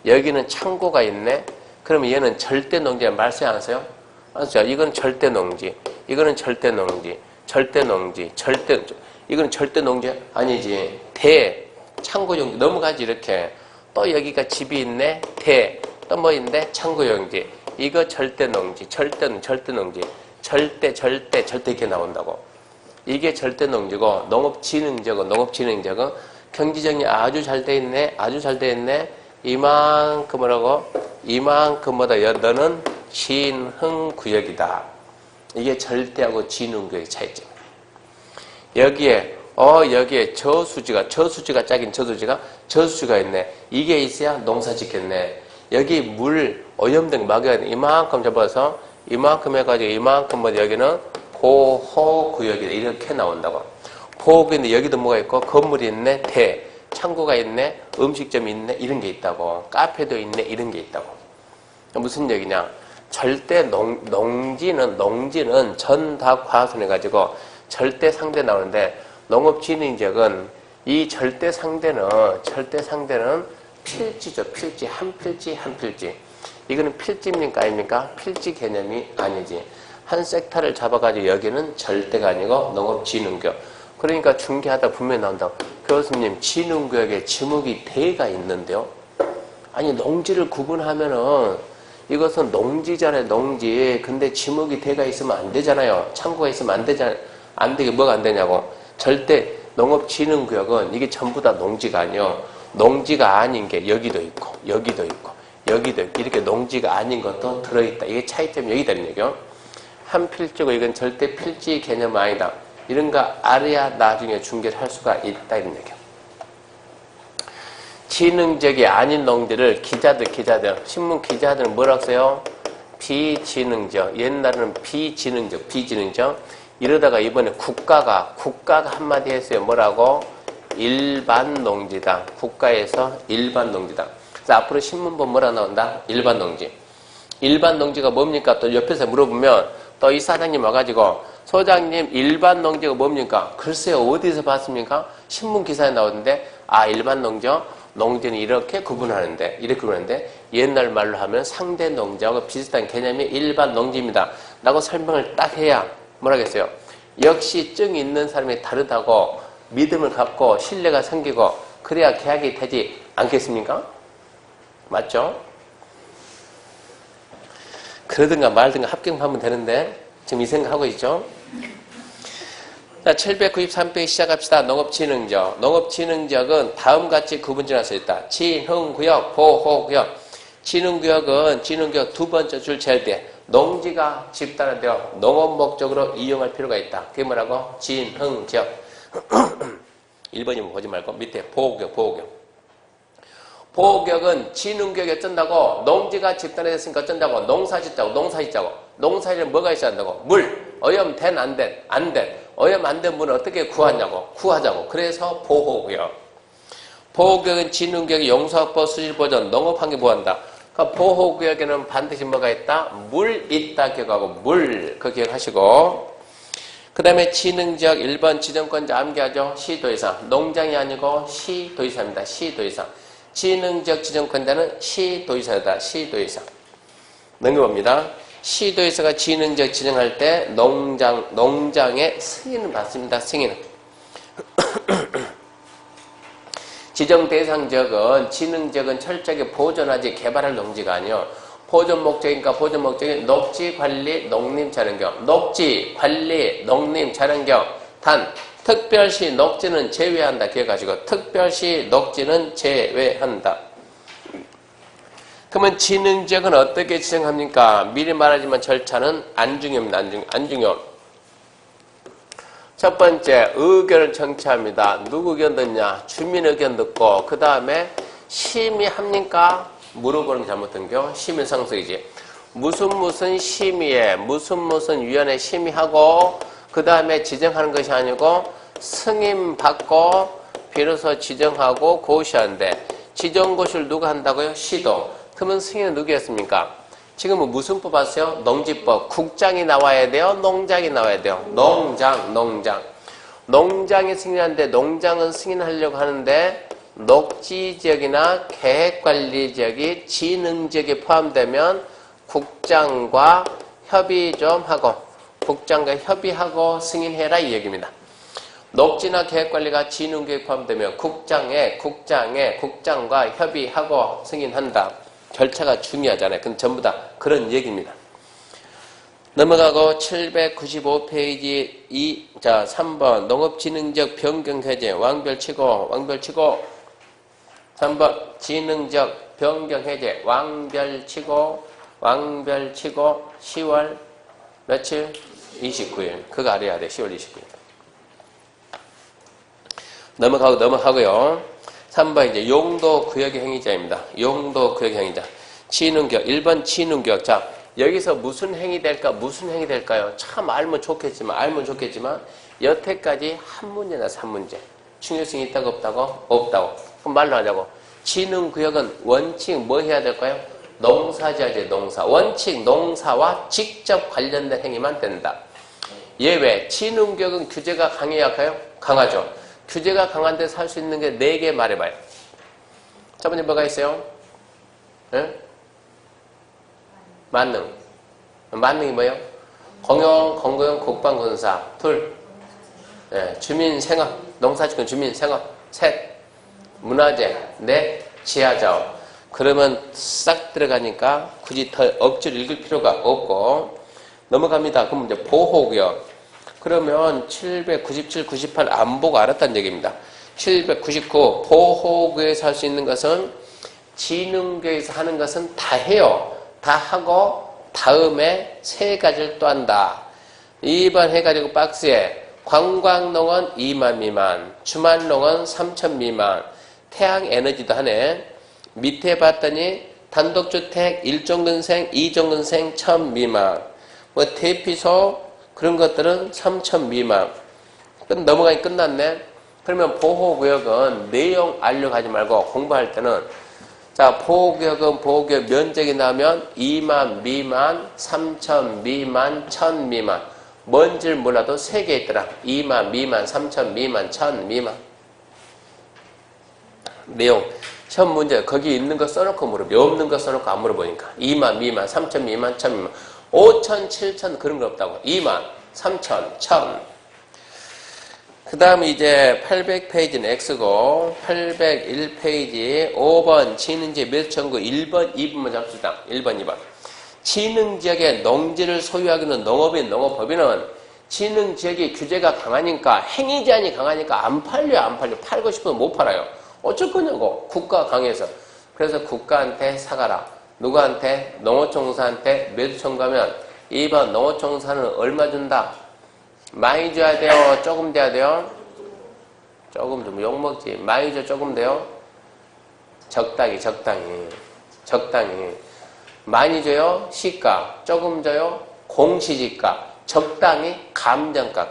여기는 창고가 있네. 그러면 얘는 절대 농지에 말세 안 하세요? 맞죠? 이건 절대 농지, 이거는 절대 농지, 이거는 절대 농지 아니지. 창고 용지 넘어가지 이렇게. 또 여기가 집이 있네. 또 뭐 있네? 창고 용지. 이거 절대 농지, 절대 농지, 절대 이렇게 나온다고. 이게 절대 농지고 농업진흥지역은 경지정리 아주 잘 돼 있네. 아주 잘 돼 있네. 이만큼이라고. 이만큼보다 너는 진흥구역이다. 이게 절대하고 진흥구역의 차이점. 여기에 저수지가 짝인 저수지가 있네. 이게 있어야 농사 짓겠네. 여기 물 오염된 막여야 돼. 이만큼 잡아서 이만큼 해가지고 이만큼보다 여기는 보호구역이다. 이렇게 나온다고. 보호구역인데 여기도 뭐가 있고 건물이 있네. 창고가 있네. 음식점이 있네. 이런 게 있다고. 카페도 있네. 이런 게 있다고. 무슨 얘기냐? 절대 농지는 전닭화순해 가지고 절대 상대 나오는데 농업진흥지역은 이 절대 상대는 필지죠. 필지. 한 필지. 이거는 필지입니까? 아닙니까? 필지 개념이 아니지. 한 섹터를 잡아가지고 여기는 절대가 아니고 농업진흥구역. 그러니까 중개하다 분명히 나온다고. 교수님, 진흥구역에 지목이 대가 있는데요. 아니, 농지를 구분하면은 이것은 농지잖아요, 농지. 근데 지목이 대가 있으면 안 되잖아요. 창고가 있으면 안 되잖아요. 안 되게 뭐가 안 되냐고. 절대 농업진흥구역은 이게 전부 다 농지가 아니요. 농지가 아닌 게 여기도 있고 이렇게 농지가 아닌 것도 들어있다. 이게 차이점이 여기다 있는 얘기요. 한 필지고 이건 절대 필지 개념 아니다. 이런 거 알아야 나중에 중개를 할 수가 있다. 이런 얘기요. 진흥적이 아닌 농지를 기자들, 신문 기자들은 뭐라고 써요? 비진흥적. 옛날에는 비진흥적. 이러다가 이번에 국가가 한마디 했어요. 뭐라고? 일반 농지다. 국가에서 일반 농지다. 그래서 앞으로 신문본 뭐라 나온다? 일반 농지. 일반 농지가 뭡니까? 또 옆에서 물어보면 또 이 사장님 와가지고 소장님 일반 농지가 뭡니까? 글쎄요. 어디서 봤습니까? 신문 기사에 나오는데 일반 농지는 이렇게 구분하는데 옛날 말로 하면 상대 농지하고 비슷한 개념이 일반 농지입니다. 라고 설명을 딱 해야 뭐라겠어요? 역시 증이 있는 사람이 다르다고 믿음을 갖고 신뢰가 생기고 그래야 계약이 되지 않겠습니까? 맞죠? 그러든가 말든가 합격하면 되는데 지금 이 생각하고 있죠? 자, 793페이지 시작합시다. 농업진흥적. 농업진흥적은 다음같이 구분지어낼 수 있다. 진흥구역, 보호구역. 진흥구역 두 번째 줄 제일 때 농지가 집단화되어 농업 목적으로 이용할 필요가 있다. 그게 뭐라고? 진흥지역. 1번이면 보지 말고 밑에 보호구역. 보호구역은 진흥구역에 어쩐다고? 농지가 집단화됐으니까 어쩐다고? 농사 짓자고. 농사지는 뭐가 있어야 한다고? 물. 오염된 안 된. 오염 안 된 물은 어떻게 구하자고. 그래서 보호구역. 보호구역은 진흥구역의 용수확보, 수질보전, 농업환경 보호한다. 그러니까 보호구역에는 반드시 뭐가 있다? 물 있다 기억하고 물. 그 기억하시고. 그 다음에 진흥지역 1번 지정권자 암기하죠. 시도의사. 농장이 아니고 시도의사입니다. 시도의사. 진흥지역 지정권자는 시도의사다. 시도의사. 넘겨봅니다. 시도에서가 진흥지역 지정할 때 농장의 승인을 받습니다. 승인은. 지정 대상 지역은 진흥지역은 철저하게 보존하지 개발할 농지가 아니요. 보존 목적이니까 보존 목적이 녹지 관리 농림 자연경. 녹지 관리 농림 자연경. 단 특별시 녹지는 제외한다. 기억하시고 특별시 녹지는 제외한다. 그러면 진흥지역은 어떻게 지정합니까? 미리 말하지만 절차는 안중요입니다. 안중요. 첫 번째, 의견을 청취합니다. 누구 의견 듣냐? 주민 의견 듣고 그 다음에 심의합니까? 물어보는 게 잘못된 겨. 심의상석이지. 무슨 심의에 무슨 위원회 심의하고 그 다음에 지정하는 것이 아니고 승인받고 비로소 지정하고 고시하는데 지정고시를 누가 한다고요? 시도. 그러면 승인은 누구였습니까? 지금은 무슨 법 봤어요? 농지법. 국장이 나와야 돼요? 농장이 나와야 돼요? 농장. 농장이 승인하는데 농장은 승인하려고 하는데 녹지지역이나 계획관리지역이 지능지역에 포함되면 국장과 협의 좀 하고 국장과 협의하고 승인해라 이 얘기입니다. 녹지나 계획관리가 지능지역에 포함되면 국장과 협의하고 승인한다. 절차가 중요하잖아요. 그건 전부 다 그런 얘기입니다. 넘어가고 795페이지 3번 농업지능적 변경해제 왕별치고 3번 지능적 변경해제 왕별치고 10월 며칠? 29일. 그거 알아야 돼. 10월 29일. 넘어가고요. 3번 이제 용도구역의 행위자입니다. 용도구역의 행위자. 지능교육. 1번 지능교육. 자, 여기서 무슨 행위 될까요? 참 알면 좋겠지만 여태까지 한 문제나 3문제. 중요성이 있다고 없다고? 없다고. 그럼 말로 하자고. 지능구역은 원칙 뭐 해야 될까요? 농사지어야지 농사. 원칙 농사와 직접 관련된 행위만 된다. 예외. 지능구역은 규제가 강해요 약해요? 강하죠. 규제가 강한 데서 할 수 있는 게 4개 말해봐요. 첫 번째 뭐가 있어요? 응? 만능. 만능이 뭐예요? 공용, 국방군사. 둘. 주민생업. 농사지권 주민생업. 셋. 문화재. 넷. 지하자원. 그러면 싹 들어가니까 굳이 더 억지로 읽을 필요가 없고 넘어갑니다. 그럼 이제 보호구역. 그러면 797, 98 안 보고 알았다는 얘기입니다. 799 보호구역에서 할 수 있는 것은 지능구역에서 하는 것은 다 해요. 다 하고 다음에 3가지를 또 한다. 2번 해가지고 박스에 관광농은 2만 미만, 주말농은 3천 미만, 태양에너지도 하네. 밑에 봤더니 단독주택 1종근생, 2종근생 1000 미만, 뭐 대피소 그런 것들은 3천 미만. 넘어가니 끝났네. 그러면 보호구역은 내용 알려고 하지 말고 공부할 때는 자, 보호구역은 보호구역 면적이 나면 2만 미만, 3천 미만, 1000 미만. 뭔지를 몰라도 3개 있더라. 2만 미만, 3천 미만, 1000 미만. 내용. 시험 문제 거기 있는 거 써놓고 물어보고 없는 거 써놓고 안 물어보니까 2만 미만, 3천 미만, 1000 미만. 5천, 7천 그런 거 없다고. 2만, 3천, 1000. 그 다음 이제 800페이지는 X고 801페이지 5번 지능지역 멸청구 1번, 2번만 잡시다. 1번, 2번. 지능지역에 농지를 소유하기는 농업법인은 지능지역이 규제가 강하니까 행위제한이 강하니까 안 팔려. 팔고 싶으면 못 팔아요. 어쩔 거냐고. 국가 강해서. 그래서 국가한테 사가라. 누구한테? 농어촌공사한테 매수 청구하면 2번 농어촌공사는 얼마 준다? 많이 줘야 돼요? 조금 돼야 돼요? 조금 좀 욕먹지. 많이 줘 조금 돼요? 적당히. 많이 줘요? 시가. 조금 줘요? 공시지가. 적당히 감정가.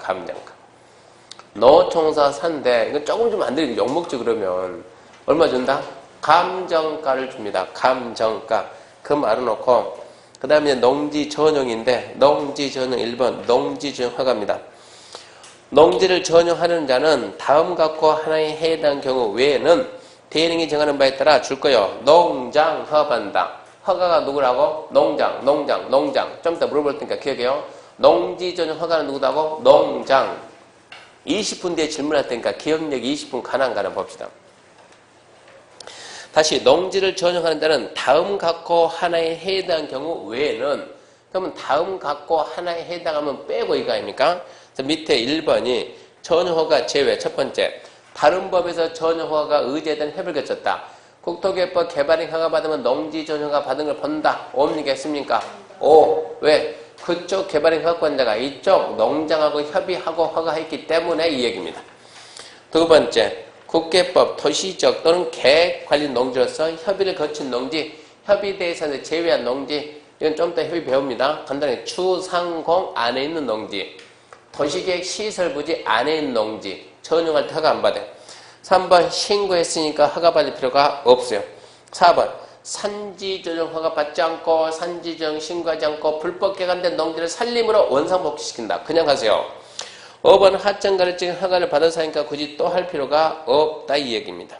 농어촌공사 산대. 이거 조금 좀 안 되니까 욕먹지 그러면. 얼마 준다? 감정가를 줍니다. 감정가. 그 말은 놓고 그 다음에 농지 전용인데 농지 전용 1번 농지 전용 허가입니다. 농지를 전용하는 자는 다음 갖고 하나에 해당하는 경우 외에는 대행이 정하는 바에 따라 줄 거요. 농장 허가한다. 허가가 누구라고? 농장. 좀 이따 물어볼 테니까 기억해요. 농지 전용 허가는 누구다고? 농장. 20분 뒤에 질문할 테니까 기억력이 20분 가나 봅시다. 다시 농지를 전용하는 자는 다음 갖고 하나에 해당하는 경우 외에는 그러면 다음 갖고 하나에 해당하면 빼고 이거 아닙니까? 그래서 밑에 1번이 전용허가 제외 첫 번째 다른 법에서 전용허가가 의제된 협의를 거쳤다. 국토개발 개발행 허가 받으면 농지 전용허가 받은 걸 본다. 없니겠습니까? 오. 왜? 그쪽 개발행 허가권자가 이쪽 농장하고 협의하고 허가했기 때문에 이 얘기입니다. 두 번째 국계법, 도시지역 또는 계획 관련 농지로서 협의를 거친 농지, 협의대에서 제외한 농지, 이건 좀 더 협의 배웁니다. 간단히 추상공 안에 있는 농지, 도시계획 시설부지 안에 있는 농지, 전용할 때 허가 안 받아요. 3번 신고했으니까 허가 받을 필요가 없어요. 4번 산지 전용 허가 받지 않고 산지 전용 신고하지 않고 불법 개간된 농지를 산림으로 원상복귀시킨다. 그냥 하세요. 업은 하청 가르침 허가를 받아서 하니까 굳이 또 할 필요가 없다 이 얘기입니다.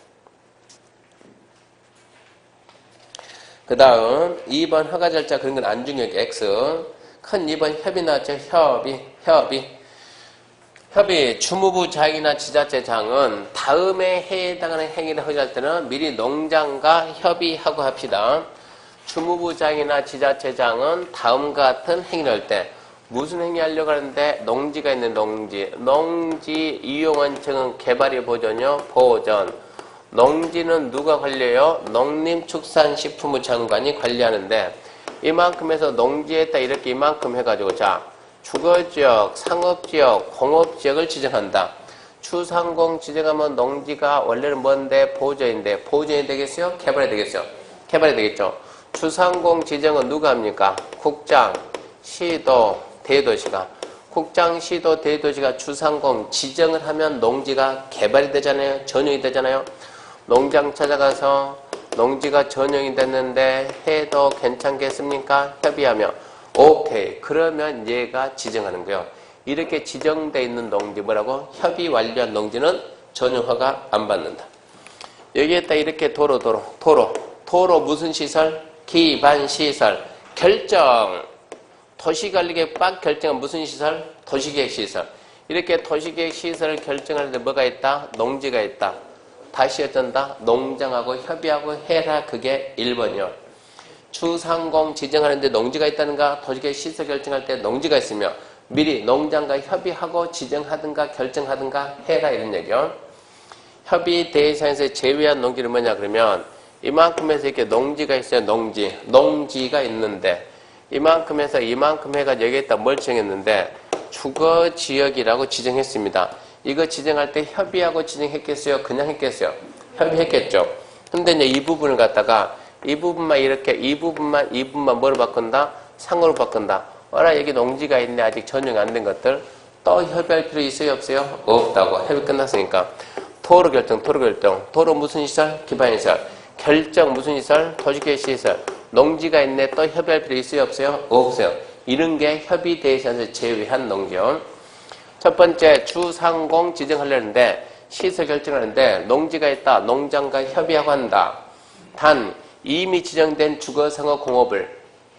그 다음 2번 허가 절차 그런 건 안 중요해. X. 큰 2번 협의 나왔죠. 협의 주무부 장이나 지자체장은 다음에 해당하는 행위를 허가할 때는 미리 농장과 협의하고 합시다. 주무부장이나 지자체장은 다음과 같은 행위를 할 때 무슨 행위 하려고 하는데 농지가 있는 농지 이용원청은 개발이 보전이요. 보전. 농지는 누가 관리해요? 농림축산식품부 장관이 관리하는데 이만큼에서 농지에다 이렇게 이만큼 해가지고 자 주거지역, 상업지역, 공업지역을 지정한다. 추상공 지정하면 농지가 원래는 뭔데? 보전인데 보전이 되겠어요? 개발이 되겠어요? 개발이 되겠죠. 추상공 지정은 누가 합니까? 국장, 시도, 대도시가. 국장, 시도, 대도시가 추상공 지정을 하면 농지가 개발이 되잖아요. 전용이 되잖아요. 농장 찾아가서 농지가 전용이 됐는데 해도 괜찮겠습니까? 협의하며 오케이. 그러면 얘가 지정하는 거예요. 이렇게 지정되어 있는 농지 뭐라고? 협의 완료한 농지는 전용허가 안 받는다. 여기에다 이렇게 도로 무슨 시설? 기반시설. 결정. 도시관리계획 결정한 무슨 시설? 도시계획시설. 이렇게 도시계획시설을 결정하는데 뭐가 있다? 농지가 있다. 다시 어쩐다? 농장하고 협의하고 해라. 그게 1번이요. 추상공 지정하는데 농지가 있다는가? 도시계획 시설 결정할 때 농지가 있으며 미리 농장과 협의하고 지정하든가 결정하든가 해라 이런 얘기요. 협의 대상에서 제외한 농지는 뭐냐 그러면 이만큼에서 이렇게 농지가 있어요. 농지가 있는데 이만큼에서 이만큼 해가지고 여기에다 뭘 지정했는데 주거지역이라고 지정했습니다. 이거 지정할 때 협의하고 지정했겠어요? 그냥 했겠어요? 협의했겠죠. 근데 이제 이 부분을 갖다가 이 부분만 이렇게 이 부분만 뭐로 바꾼다? 상으로 바꾼다. 여기 농지가 있네. 아직 전용이 안 된 것들. 또 협의할 필요 있어요? 없어요? 없다고. 협의 끝났으니까. 도로 결정. 도로 무슨 시설? 기반시설. 결정 무슨 시설? 도시계획 시설. 농지가 있네. 또 협의할 필요 있어요? 없어요? 없어요. 이런 게 협의 대상에서 제외한 농지요. 첫 번째 주상공 지정하려는데 시설 결정하는데 농지가 있다. 농장과 협의하고 한다. 단 이미 지정된 주거상업공업을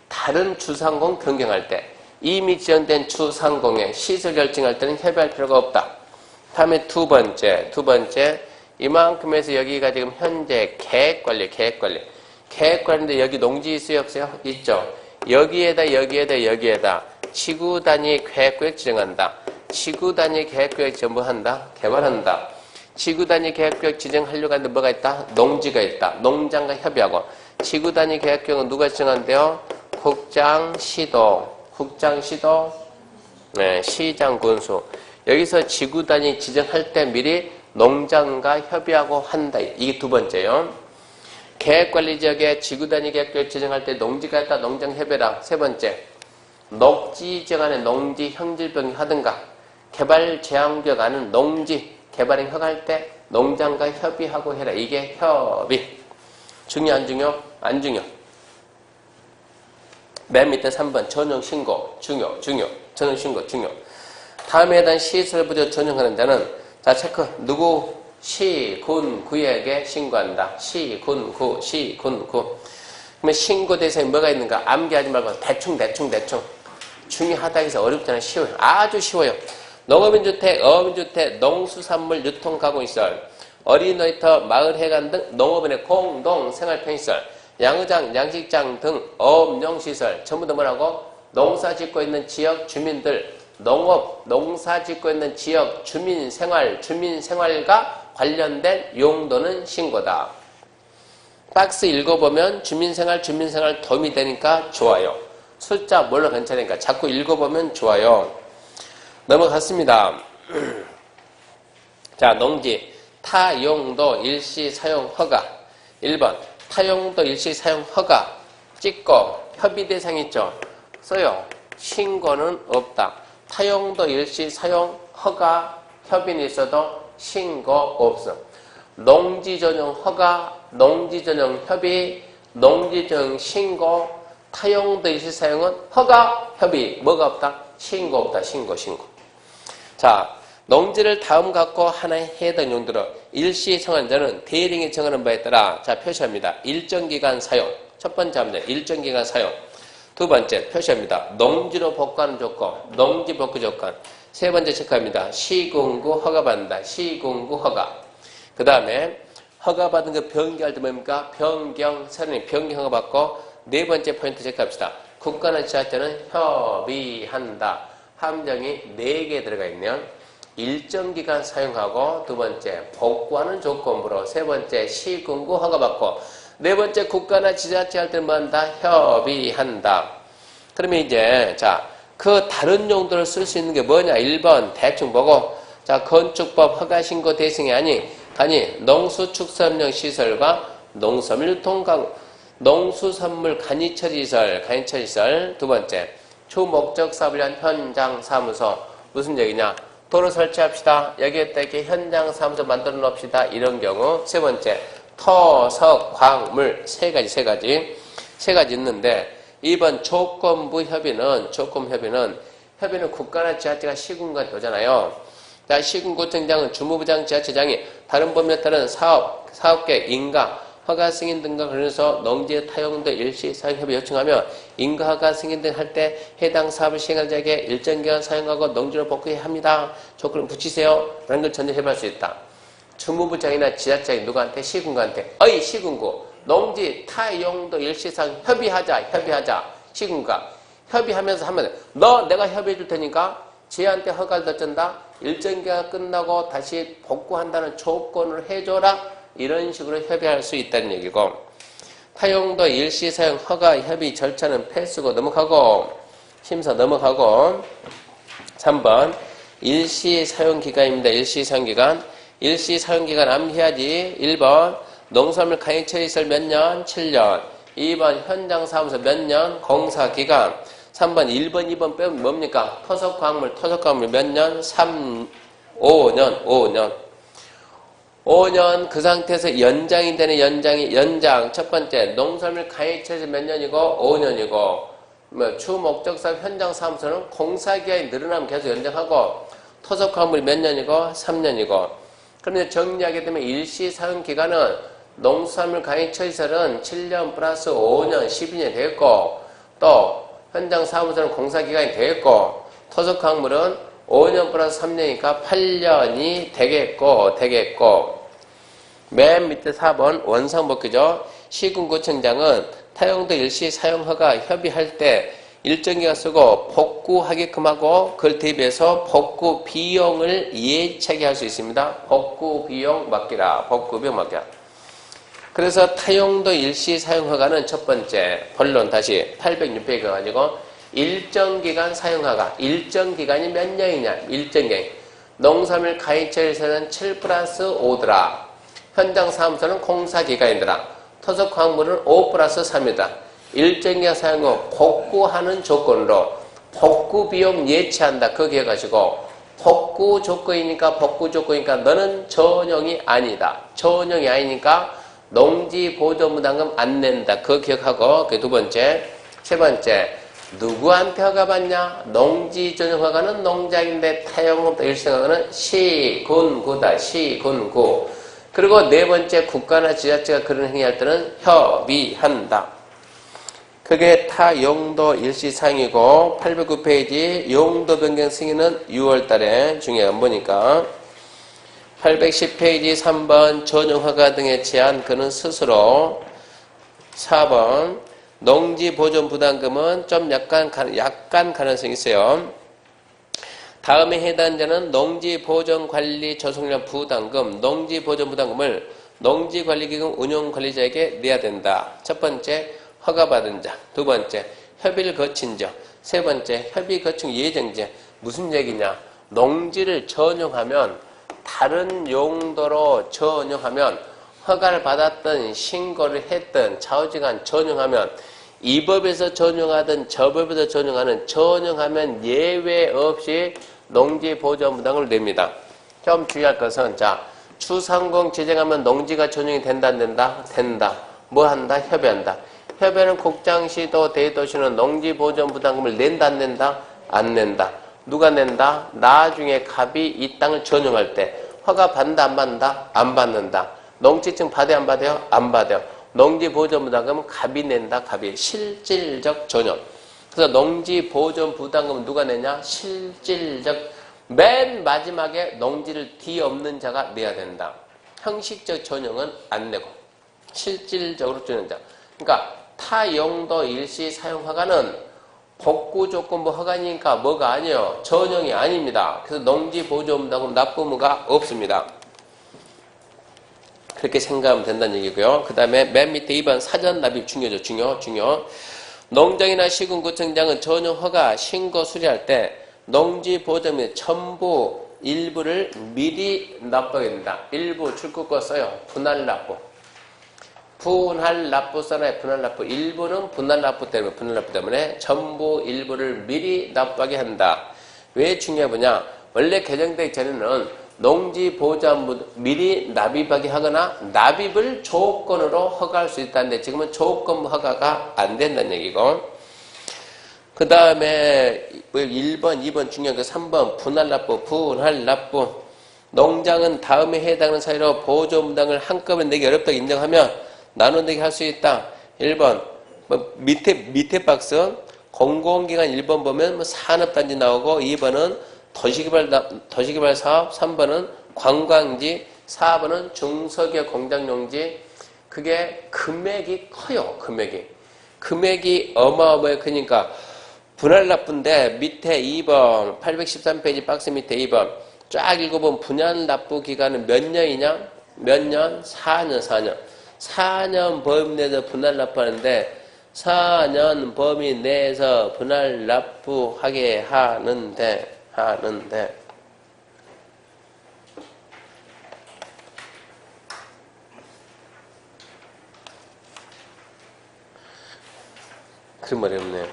다른 주상공 변경할 때 이미 지정된 주상공의 시설 결정할 때는 협의할 필요가 없다. 다음에 두 번째 이만큼에서 여기가 지금 현재 계획관리인데 여기 농지 있어요? 없어요? 있죠. 여기에다 지구 단위 계획구역 지정한다. 지구 단위 계획구역 전부 한다. 개발한다. 지구 단위 계획구역 지정하려고 하는데 뭐가 있다? 농지가 있다. 농장과 협의하고. 지구 단위 계획구역은 누가 지정한대요? 국장, 시도, 네, 시장, 군수. 여기서 지구 단위 지정할 때 미리 농장과 협의하고 한다. 이게 두 번째요. 계획관리지역에 지구 단위 계획구역 지정할 때 농지가 있다. 농장 협의라. 세 번째, 녹지 지정 안에 농지 형질 변경하든가 개발 제한구역 안은 농지 개발행 허가할 때 농장과 협의하고 해라. 이게 협의. 중요 안 중요? 안 중요. 맨 밑에 3번 전용신고 중요. 전용신고 중요. 다음에 해당 시설부지 전용하는 데는 자 체크. 누구? 시, 군, 구에게 신고한다. 시, 군, 구. 그러면 신고 대상에 뭐가 있는가? 암기하지 말고 대충. 중요하다 해서 어렵잖아요. 쉬워요. 아주 쉬워요. 농업인주택, 어업인주택, 농수산물 유통가공시설, 어린이 놀이터, 마을회관 등 농업인의 공동생활편시설, 양의장, 양식장 등 어업용시설 전부 다 뭐라고? 농사 짓고 있는 지역 주민들, 농사 짓고 있는 지역 주민생활과 관련된 용도는 신고다. 박스 읽어보면 주민생활 도움이 되니까 좋아요. 숫자 몰라 괜찮으니까 자꾸 읽어보면 좋아요. 넘어갔습니다. 자, 농지 타용도 일시 사용 허가. 1번 타용도 일시 사용 허가 찍고 협의 대상 있죠. 써요. 신고는 없다. 타용도 일시 사용 허가 협의는 있어도 신고 없음. 농지 전용 허가, 농지 전용 협의, 농지정 신고, 타용도 일시 사용은 허가, 협의, 뭐가 없다? 신고 없다. 신고. 자, 농지를 다음 갖고 하나의 해당 용도로 일시 정한 자는 대령이 정하는 바에 따라 자 표시합니다. 일정 기간 사용. 첫 번째 합니다. 일정 기간 사용. 두 번째 표시합니다. 농지로 복구하는 조건. 농지 복구 조건. 세 번째 체크합니다. 시군구 허가받는다. 시군구 허가. 그 다음에 허가받은 거 변경할 때 뭡니까? 새로운 변경 허가받고 네 번째 포인트 체크합시다. 국가나 지자체는 협의한다. 함정이 4개 들어가 있네요. 일정 기간 사용하고 두 번째 복구하는 조건부로 세 번째 시군구 허가받고 네 번째 국가나 지자체 할 때는 뭐한다? 협의한다. 그러면 이제 자 그 다른 용도를 쓸 수 있는 게 뭐냐? 1번 대충 보고 자 건축법 허가신고 대상이 아니 농수축산용 시설과 농수산물 간이처리시설 두 번째 주목적 사업을 위한 현장 사무소 무슨 얘기냐? 도로 설치합시다. 여기에다 이렇게 현장 사무소 만들어 놓읍시다. 이런 경우 세 번째 토석 광물 세 가지 있는데 2번 조건부 협의는 국가나 지자체가 시군과 오잖아요. 자, 시군구청장은 주무부장 지자체장이 다른 법률에 따른 사업계획, 인가, 허가 승인 등과 관련해서 농지 타용도 일시 사용 협의 요청하며 인가 허가 승인 등 할 때 해당 사업을 시행한 자에게 일정 기간 사용하고 농지로 복구해야 합니다. 조건을 붙이세요. 라는 걸 전제 협의할 수 있다. 주무부장이나 지자체장이 누구한테? 시군구한테. 어이 시군구. 농지 타용도 일시 사용 협의하자. 시군구가. 협의하면서 하면 내가 협의해 줄 테니까 쟤한테 허가를 덧준다. 일정 기간 끝나고 다시 복구한다는 조건을 해줘라. 이런 식으로 협의할 수 있다는 얘기고 타용도 일시 사용 허가 협의 절차는 패스고 넘어가고 심사 넘어가고 3번 일시 사용 기간입니다. 일시 사용 기간 암시해야지. 1번 농산물 간이처리시설 몇 년? 7년. 2번 현장 사무소 몇 년? 공사 기간. 3번 1번 2번 빼면 뭡니까? 토속 광물 몇 년? 5년 그 상태에서 연장 첫 번째 농산물 간이처리시설 몇 년이고 5년이고 주목적 사업 현장 사무소는 공사 기간이 늘어나면 계속 연장하고 토속 광물이 몇 년이고 3년이고 그런데 정리하게 되면 일시 사용 기간은 농산물 간이처리시설은 7년 플러스 5년 12년이 되겠고 또 현장 사무소는 공사 기간이 되겠고 토속 광물은 5년 플러스 3년이니까 8년이 되겠고 맨 밑에 4번 원상복귀죠. 시군구청장은 타용도 일시 사용허가 협의할 때 일정 기간 쓰고 복구하게끔 하고 그걸 대비해서 복구 비용을 예측하게 할 수 있습니다. 복구 비용 맡기라. 그래서 타용도 일시 사용허가는 첫 번째 본론 다시 806페이지 가지고 일정 기간 사용허가. 일정 기간이 몇 년이냐? 일정 기간. 농산물 간이처리시설은 7 플러스 5더라. 현장 사무소는 공사 기간이더라. 토속 광물은 5 플러스 3이다. 일정 기간 사용 후 복구하는 조건으로 복구 비용 예치한다. 그거 해가지고 복구 조건이니까 너는 전용이 아니다. 전용이 아니니까 농지 보존부담금 안 낸다. 그거 기억하고 그 두 번째. 세 번째 누구한테 허가받냐? 농지 전용 허가는 농장인데 타용업도 일시허가는 시군구다. 시군구. 그리고 네 번째 국가나 지자체가 그런 행위할 때는 협의한다. 그게 타용도 일시 사용이고 809페이지 용도 변경 승인은 6월 달에 중요한 거 보니까 810페이지 3번 전용허가 등의 제한 그는 스스로 4번 농지 보존 부담금은 좀 약간 가능성이 있어요. 다음에 해당자는 농지보존관리 조성료 부담금, 농지보존부담금을 농지관리기금 운용관리자에게 내야 된다. 첫 번째, 허가받은 자. 두 번째, 협의를 거친 자. 세 번째, 협의 거친 예정자. 무슨 얘기냐? 농지를 전용하면 다른 용도로 전용하면 허가를 받았던 신고를 했던 좌우지간 전용하면 이 법에서 전용하든 저 법에서 전용하면 예외 없이 농지보존부담금을 냅니다. 좀 주의할 것은 자 추상공 지정하면 농지가 전용이 된다 안 된다? 된다. 뭐 한다? 협의한다. 협의는 국장시도 대도시는 농지보존부담금을 낸다 안 낸다? 안 낸다. 누가 낸다? 나중에 갑이 이 땅을 전용할 때 허가 받는다 안 받는다? 안 받는다. 농지증 받아요 안 받아요? 안 받아요. 농지보존부담금은 갑이 낸다. 갑이 실질적 전용. 그래서 농지보존부담금은 누가 내냐? 실질적 맨 마지막에 농지를 뒤엎는 자가 내야 된다. 형식적 전용은 안 내고 실질적으로 주는 자. 그러니까 타용도 일시 사용 허가는 복구 조건부 허가니까 뭐가 아니에요. 전용이 아닙니다. 그래서 농지보존부담금 납부무가 없습니다. 그렇게 생각하면 된다는 얘기고요. 그 다음에 맨 밑에 2번 사전 납입 중요죠. 중요. 농장이나 시군구청장은 전용 허가 신고 수리할 때 농지보존 전부 일부를 미리 납부하게 된다. 일부 출구거 써요. 분할 납부. 분할 납부 써놔요. 분할 납부. 일부는 분할 납부 때문에 전부 일부를 미리 납부하게 한다. 왜 중요하냐? 원래 개정되기 전에는 농지보존 미리 납입하게 하거나 납입을 조건으로 허가할 수 있다는데 지금은 조건 허가가 안 된다는 얘기고. 그 다음에 1번, 2번 중요한 그 3번 분할 납부. 농장은 다음에 해당하는 사유로 보존부담을 한꺼번에 내기 어렵다고 인정하면 나눠내기 할 수 있다. 1번 밑에 박스 공공기관 1번 보면 산업단지 나오고 2번은 도시개발 사업, 3번은 관광지, 4번은 중소기업 공장용지. 그게 금액이 커요. 금액이 어마어마해. 그러니까 분할 납부인데 밑에 2번 813페이지 박스 밑에 2번 쫙 읽어보면 분할 납부 기간은 몇 년이냐? 몇 년? 4년. 4년 범위 내에서 분할 납부하는데 4년 범위 내에서 분할 납부하게 하는데 그럼 어렵네요.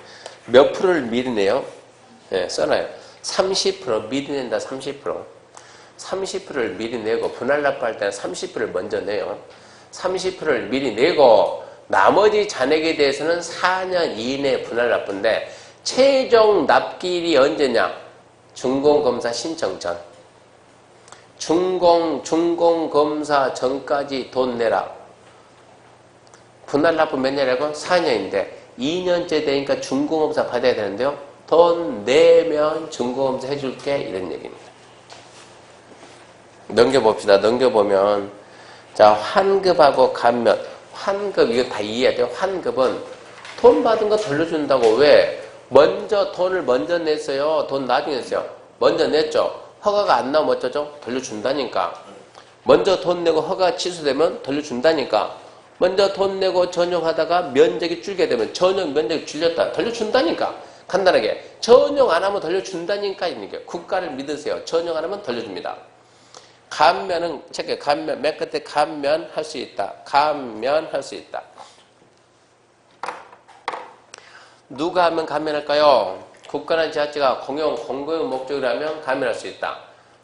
몇 프로를 미리 내요? 네, 써놔요. 30% 미리 낸다. 30%를 미리 내고 분할 납부할 때는 30%를 먼저 내요. 30%를 미리 내고 나머지 잔액에 대해서는 4년 이내 분할 납부인데 최종 납기일이 언제냐? 준공검사 신청 전. 준공검사 전까지 돈 내라. 분할 납부 몇 년이라고? 4년인데 2년째 되니까 준공검사 받아야 되는데요. 돈 내면 준공검사 해줄게 이런 얘기입니다. 넘겨보면 자 환급하고 감면. 환급 이거 다 이해해야 돼요. 환급은 돈 받은 거 돌려준다고. 왜? 돈을 먼저 냈어요. 돈 나중에 냈어요. 먼저 냈죠. 허가가 안 나오면 어쩌죠? 돌려준다니까. 먼저 돈 내고 허가 취소되면 돌려준다니까. 먼저 돈 내고 전용하다가 면적이 줄게 되면 전용 면적이 줄였다. 돌려준다니까. 간단하게. 전용 안 하면 돌려준다니까. 국가를 믿으세요. 전용 안 하면 돌려줍니다. 감면은 체크해. 감면. 맨 끝에 감면할 수 있다. 감면할 수 있다. 누가 하면 감면할까요? 국가나 지자체가 공공 목적으로 하면 감면할 수 있다.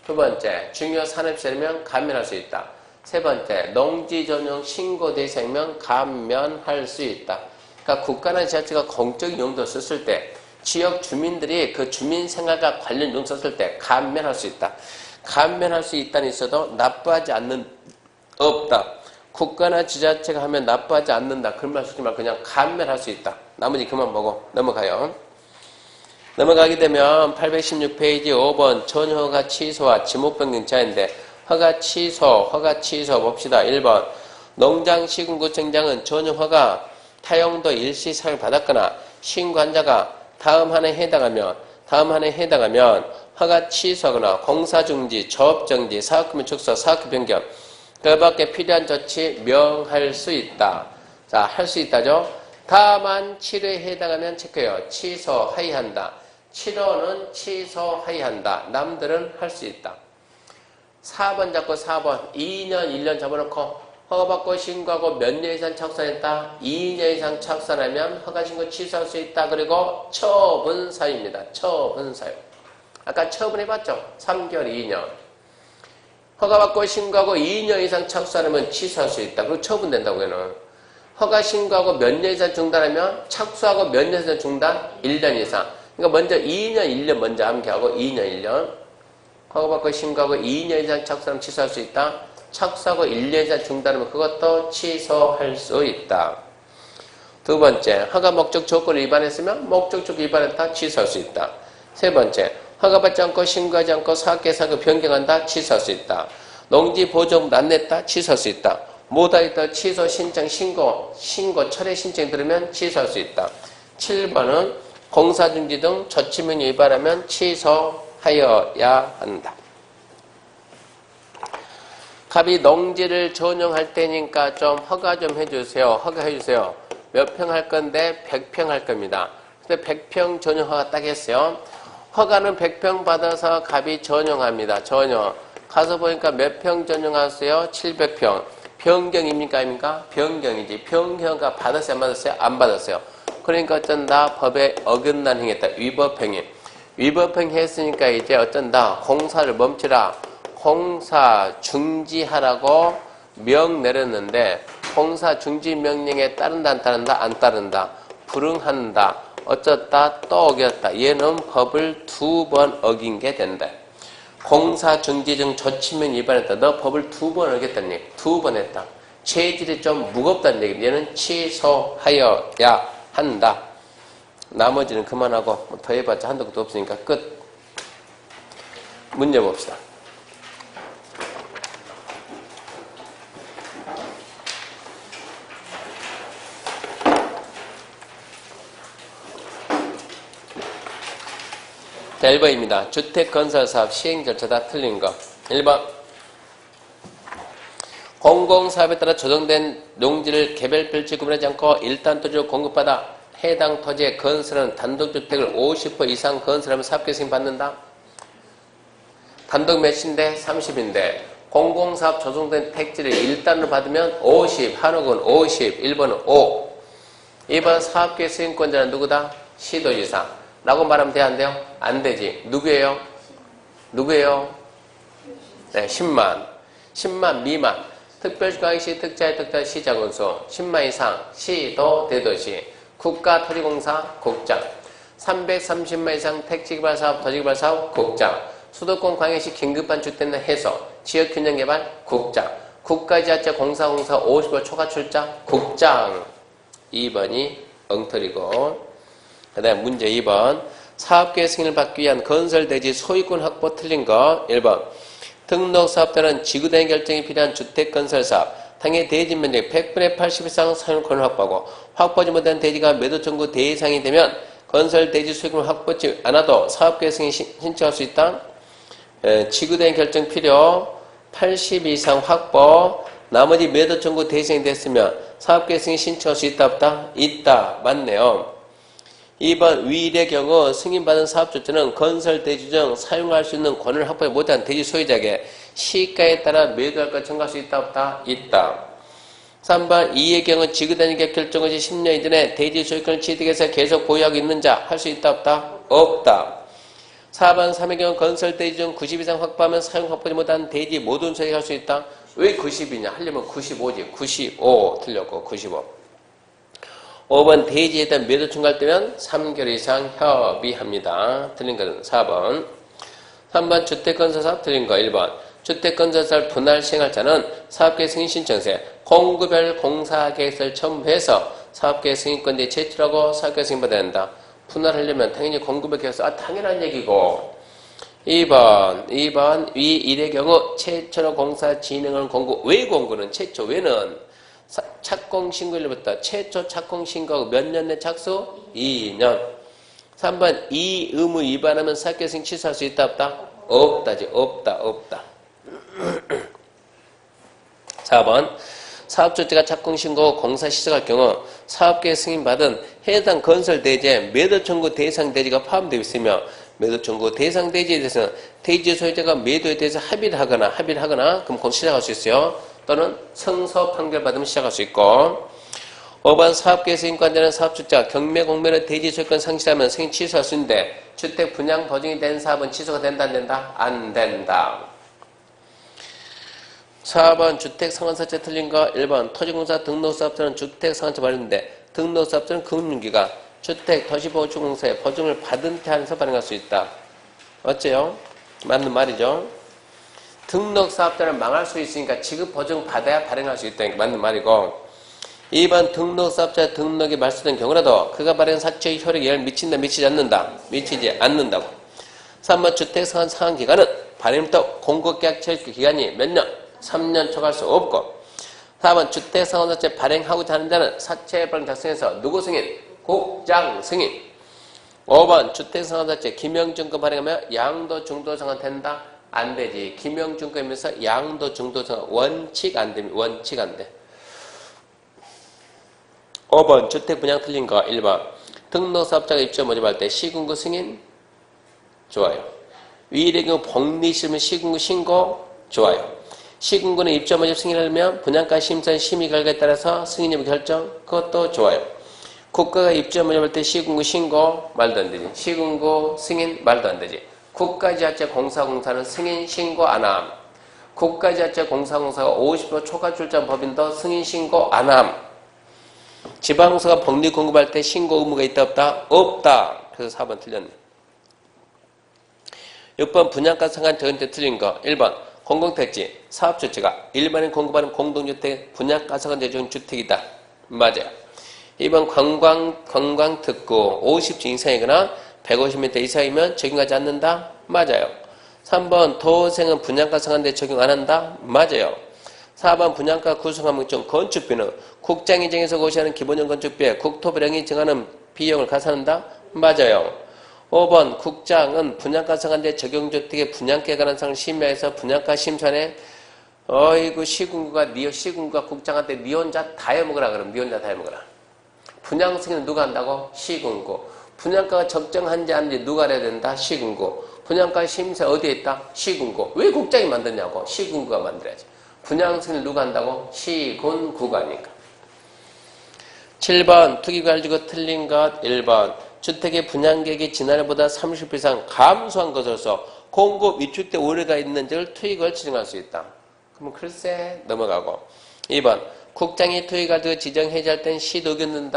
두 번째, 중요 산업시설이면 감면할 수 있다. 세 번째, 농지 전용 신고 대상이면 감면할 수 있다. 그러니까 국가나 지자체가 공적인 용도로 썼을 때, 지역 주민들이 그 주민 생활과 관련 용도 썼을 때 감면할 수 있다. 감면할 수 있다는 있어도 납부하지 않는 없다. 국가나 지자체가 하면 납부하지 않는다. 그런 말 쓰지 말고 그냥 감면할 수 있다. 나머지 그만 보고 넘어가요. 넘어가게 되면 816페이지 5번 전허가 취소와 지목 변경 제한인데 허가 취소 봅시다. 1번 농장시군구청장은 전용허가 타용도 일시 사용 받았거나 신고한자가 다음 한에 해당하면 허가 취소하거나 공사중지, 조업정지, 사업규모 축소, 사업규모 변경 그 밖에 필요한 조치 명할 수 있다. 자, 할 수 있다죠. 다만 치료에 해당하면 체크해요. 취소하여한다. 치료는 취소하여한다. 남들은 할 수 있다. 4번 잡고 4번 2년 1년 잡아놓고 허가받고 신고하고 몇 년 이상 착수했다. 2년 이상 착수하면 허가신고 취소할 수 있다. 그리고 처분사유입니다. 처분사유. 아까 처분해봤죠? 3개월 2년. 허가받고 신고하고 2년 이상 착수하면 취소할 수 있다. 그리고 처분된다고 얘는. 허가 신고하고 몇 년 이상 중단하면 착수하고 몇 년 이상 중단? 1년 이상. 그러니까 먼저 2년, 1년 먼저 암기하고 2년, 1년. 허가받고 신고하고 2년 이상 착수하면 취소할 수 있다. 착수하고 1년 이상 중단하면 그것도 취소할 수 있다. 두 번째, 허가 목적 조건을 위반했으면 목적 조건 위반했다. 취소할 수 있다. 세 번째, 허가받지 않고 신고하지 않고 사업계획을 변경한다. 취소할 수 있다. 농지 보존 안 냈다. 취소할 수 있다. 못하겠다. 취소 신청 신고 철회 신청 들으면 취소할 수 있다. 7번은 공사중지 등 조치명 위반하면 취소하여야 한다. 갑이 농지를 전용할 때니까 좀 허가 좀 해주세요. 허가해 주세요. 몇 평 할 건데 100평 할 겁니다. 근데 100평 전용 허가 딱 했어요. 허가는 100평 받아서 갑이 전용합니다. 전용. 가서 보니까 몇 평 전용하세요? 700평. 변경입니까? 아닙니까? 변경이지. 변경허가 받았어요? 안 받았어요? 안 받았어요. 그러니까 어쩐다? 법에 어긋난 행위했다. 위법행위. 위법행위 했으니까 이제 어쩐다? 공사를 멈추라. 공사 중지하라고 명 내렸는데 공사 중지 명령에 따른다 안 따른다? 안 따른다. 불응한다. 어쩌다? 또 어겼다. 얘는 법을 2번 어긴 게 된다. 공사 중지 등 조치명 위반했다. 너 법을 2번 어겼다는 얘기. 2번 했다. 체질이 좀 무겁다는 얘기. 얘는 취소하여야 한다. 나머지는 그만하고 뭐 더 해봤자 한도 끝도 없으니까 끝. 문제 봅시다. 자, 1번입니다. 주택건설사업 시행 절차 다 틀린 거. 1번. 공공사업에 따라 조정된 농지를 개별 필지 구분하지 않고 일단 토지로 공급받아 해당 토지에 건설하는 단독주택을 50% 이상 건설하면 사업계획 받는다. 단독 몇인데? 30인데 공공사업 조정된 택지를 일단으로 받으면 50, 한옥은 50, 1번은 5. 2번 사업계획 수행권자는 누구다? 시도지사. 라고 말하면 돼야 안 돼요? 안 되지. 누구예요? 누구예요? 네, 10만. 10만 미만. 특별시광역시 특자의 특자 시장원수. 10만 이상 시도 대도시. 국가토지공사 국장. 330만 이상 택지개발사업 토지개발사업 국장. 수도권 광역시 긴급한 주택 해소. 지역균형개발 국장. 국가지자체 공사공사 50% 초과 출장 국장. 2번이 엉터리고. 그 다음 문제 2번. 사업계획 승인을 받기 위한 건설대지 소유권 확보 틀린 거. 1번. 등록사업자는 지구단위 결정이 필요한 주택건설사업. 당해 대지 면적 100분의 80 이상 사용권을 확보하고 확보하지 못한 대지가 매도 청구 대상이 되면 건설대지 소유권을 확보하지 않아도 사업계획 승인 신청할 수 있다. 지구단위 결정 필요 80 이상 확보. 나머지 매도 청구 대상이 됐으면 사업계획 승인 신청할 수 있다 없다? 있다. 맞네요. 2번 위일의 경우 승인받은 사업주체는 건설대지 중 사용할 수 있는 권을 확보하지 못한 대지 소유자에게 시가에 따라 매도할 것 청구할 수 있다 없다? 있다. 3번 이의 경우 지구단위 결정 시 10년 이전에 대지 소유권을 취득해서 계속 보유하고 있는 자 할 수 있다 없다? 없다. 4번 3의 경우 건설대지 중 90 이상 확보하면 사용 확보하지 못한 대지 모든 소유가 할 수 있다. 왜 90이냐? 하려면 95지. 95 틀렸고 95. 5번 대지에 대한 매도 청구할 때면 3개월 이상 협의합니다. 틀린 것은 4번. 3번 주택건설사업 틀린 거 1번. 주택건설사업 분할 시행할 자는 사업계획 승인 신청서에 공구별 공사계획서를 첨부해서 사업계획 승인권자에 제출하고 사업계획 승인 받아야 한다. 분할하려면 당연히 공구별 계획서 당연한 얘기고. 2번 위 일의 경우 최초로 공사 진행하는 공구 왜 공구는 최초 왜는 착공신고일부터 최초 착공신고 몇 년 내 착수? 2년. 3번 이 의무 위반하면 사업계획 승인 취소할 수 있다 없다? 없다지. 없다. 4번 사업주체가 착공신고 공사 시작할 경우 사업계획 승인받은 해당 건설대지에 매도 청구 대상 대지가 포함되어 있으며 매도 청구 대상 대지에 대해서는 대지 소유자가 매도에 대해서 합의를 하거나 그럼 곧 시작할 수 있어요. 또는 성서 판결 받으면 시작할 수 있고. 5번 사업계획 승인권자는 사업주체가 경매 공매로 대지 소유권 상실하면 승인 취소할 수 있는데 주택 분양 보증이 된 사업은 취소가 된다 안 된다? 안 된다. 4번 주택상환사채 틀린 거 1번 토지공사 등록사업자는 주택상환채 발행인데 등록사업자는 금융기관 주택 도시보증공사에 보증을 받은 태 안에서 발행할 수 있다. 어째요? 맞는 말이죠. 등록사업자는 망할 수 있으니까 지급 보증 받아야 발행할 수 있다는 게 맞는 말이고 2번 등록사업자 등록이 말소된 경우라도 그가 발행한 사채의 효력에 영향을 미친다 미치지 않는다. 미치지 않는다고. 3번 주택상환 상환기간은 발행부터 공급계약 체결 기간이 몇 년? 3년 초과할 수 없고 4번 주택상환사채 발행하고자 하는 자는 사채 발행 작성에서 누구 승인? 국장 승인. 5번 주택상환사채 기명증권 발행하면 양도 중도 상환 된다? 안 되지. 기명증권이면서 양도 중도 상환 원칙 안 됩니다. 원칙 안 돼. 5번 주택 분양 틀린 거 1번 등록사업자가 입주 모집할 때 시군구 승인 좋아요. 위일의 경우 복리시면 시군구 신고 좋아요. 시군구는 입주 모집 승인하려면 분양가 심사 심의 결과에 따라서 승인 여부 결정 그것도 좋아요. 국가가 입주 모집할 때 시군구 신고 말도 안 되지. 시군구 승인 말도 안 되지. 국가지하철공사공사는 승인 신고 안함. 국가지하철공사공사가 50% 초과 출장 법인도 승인 신고 안함. 지방서가 복리 공급할 때 신고 의무가 있다 없다? 없다. 그래서 4번 틀렸네. 6번 분양가 상한 적용때 틀린 거 1번 공공택지 사업주체가 일반인 공급하는 공동주택 분양가 상한 적용 주택이다. 맞아요. 2번 관광특구 50주 이상이거나 150m 이상이면 적용하지 않는다. 맞아요. 3번 도생은 분양가 상한제 적용 안 한다. 맞아요. 4번 분양가 구성하면 중 건축비는 국장이 정해서 고시하는 기본형 건축비에 국토부령이 정하는 비용을 가산한다? 맞아요. 5번 국장은 분양가 상한제 적용주택의 분양가에 관한 사항을 심의해서 분양가 심사에 어이구 시군구가 국장한테 니 혼자 다 해먹으라 그러면 니 혼자 다 해먹으라. 분양 승인은 누가 한다고? 시군구. 분양가가 적정한지 아닌지 누가 해야 된다? 시군구. 분양가 심사 어디에 있다? 시군구. 왜 국장이 만드냐고? 시군구가 만들어야지. 분양 승인을 누가 한다고? 시군구가 하니까. 7번 투기가지고 틀린 것 1번 주택의 분양계획이 지난해보다 30% 이상 감소한 것으로서 공급 위축 때 오류가 있는지를 투기를 지정할 수 있다. 그러면 글쎄 넘어가고 2번 국장이 투기가지고 지정 해제할 땐 시도 의견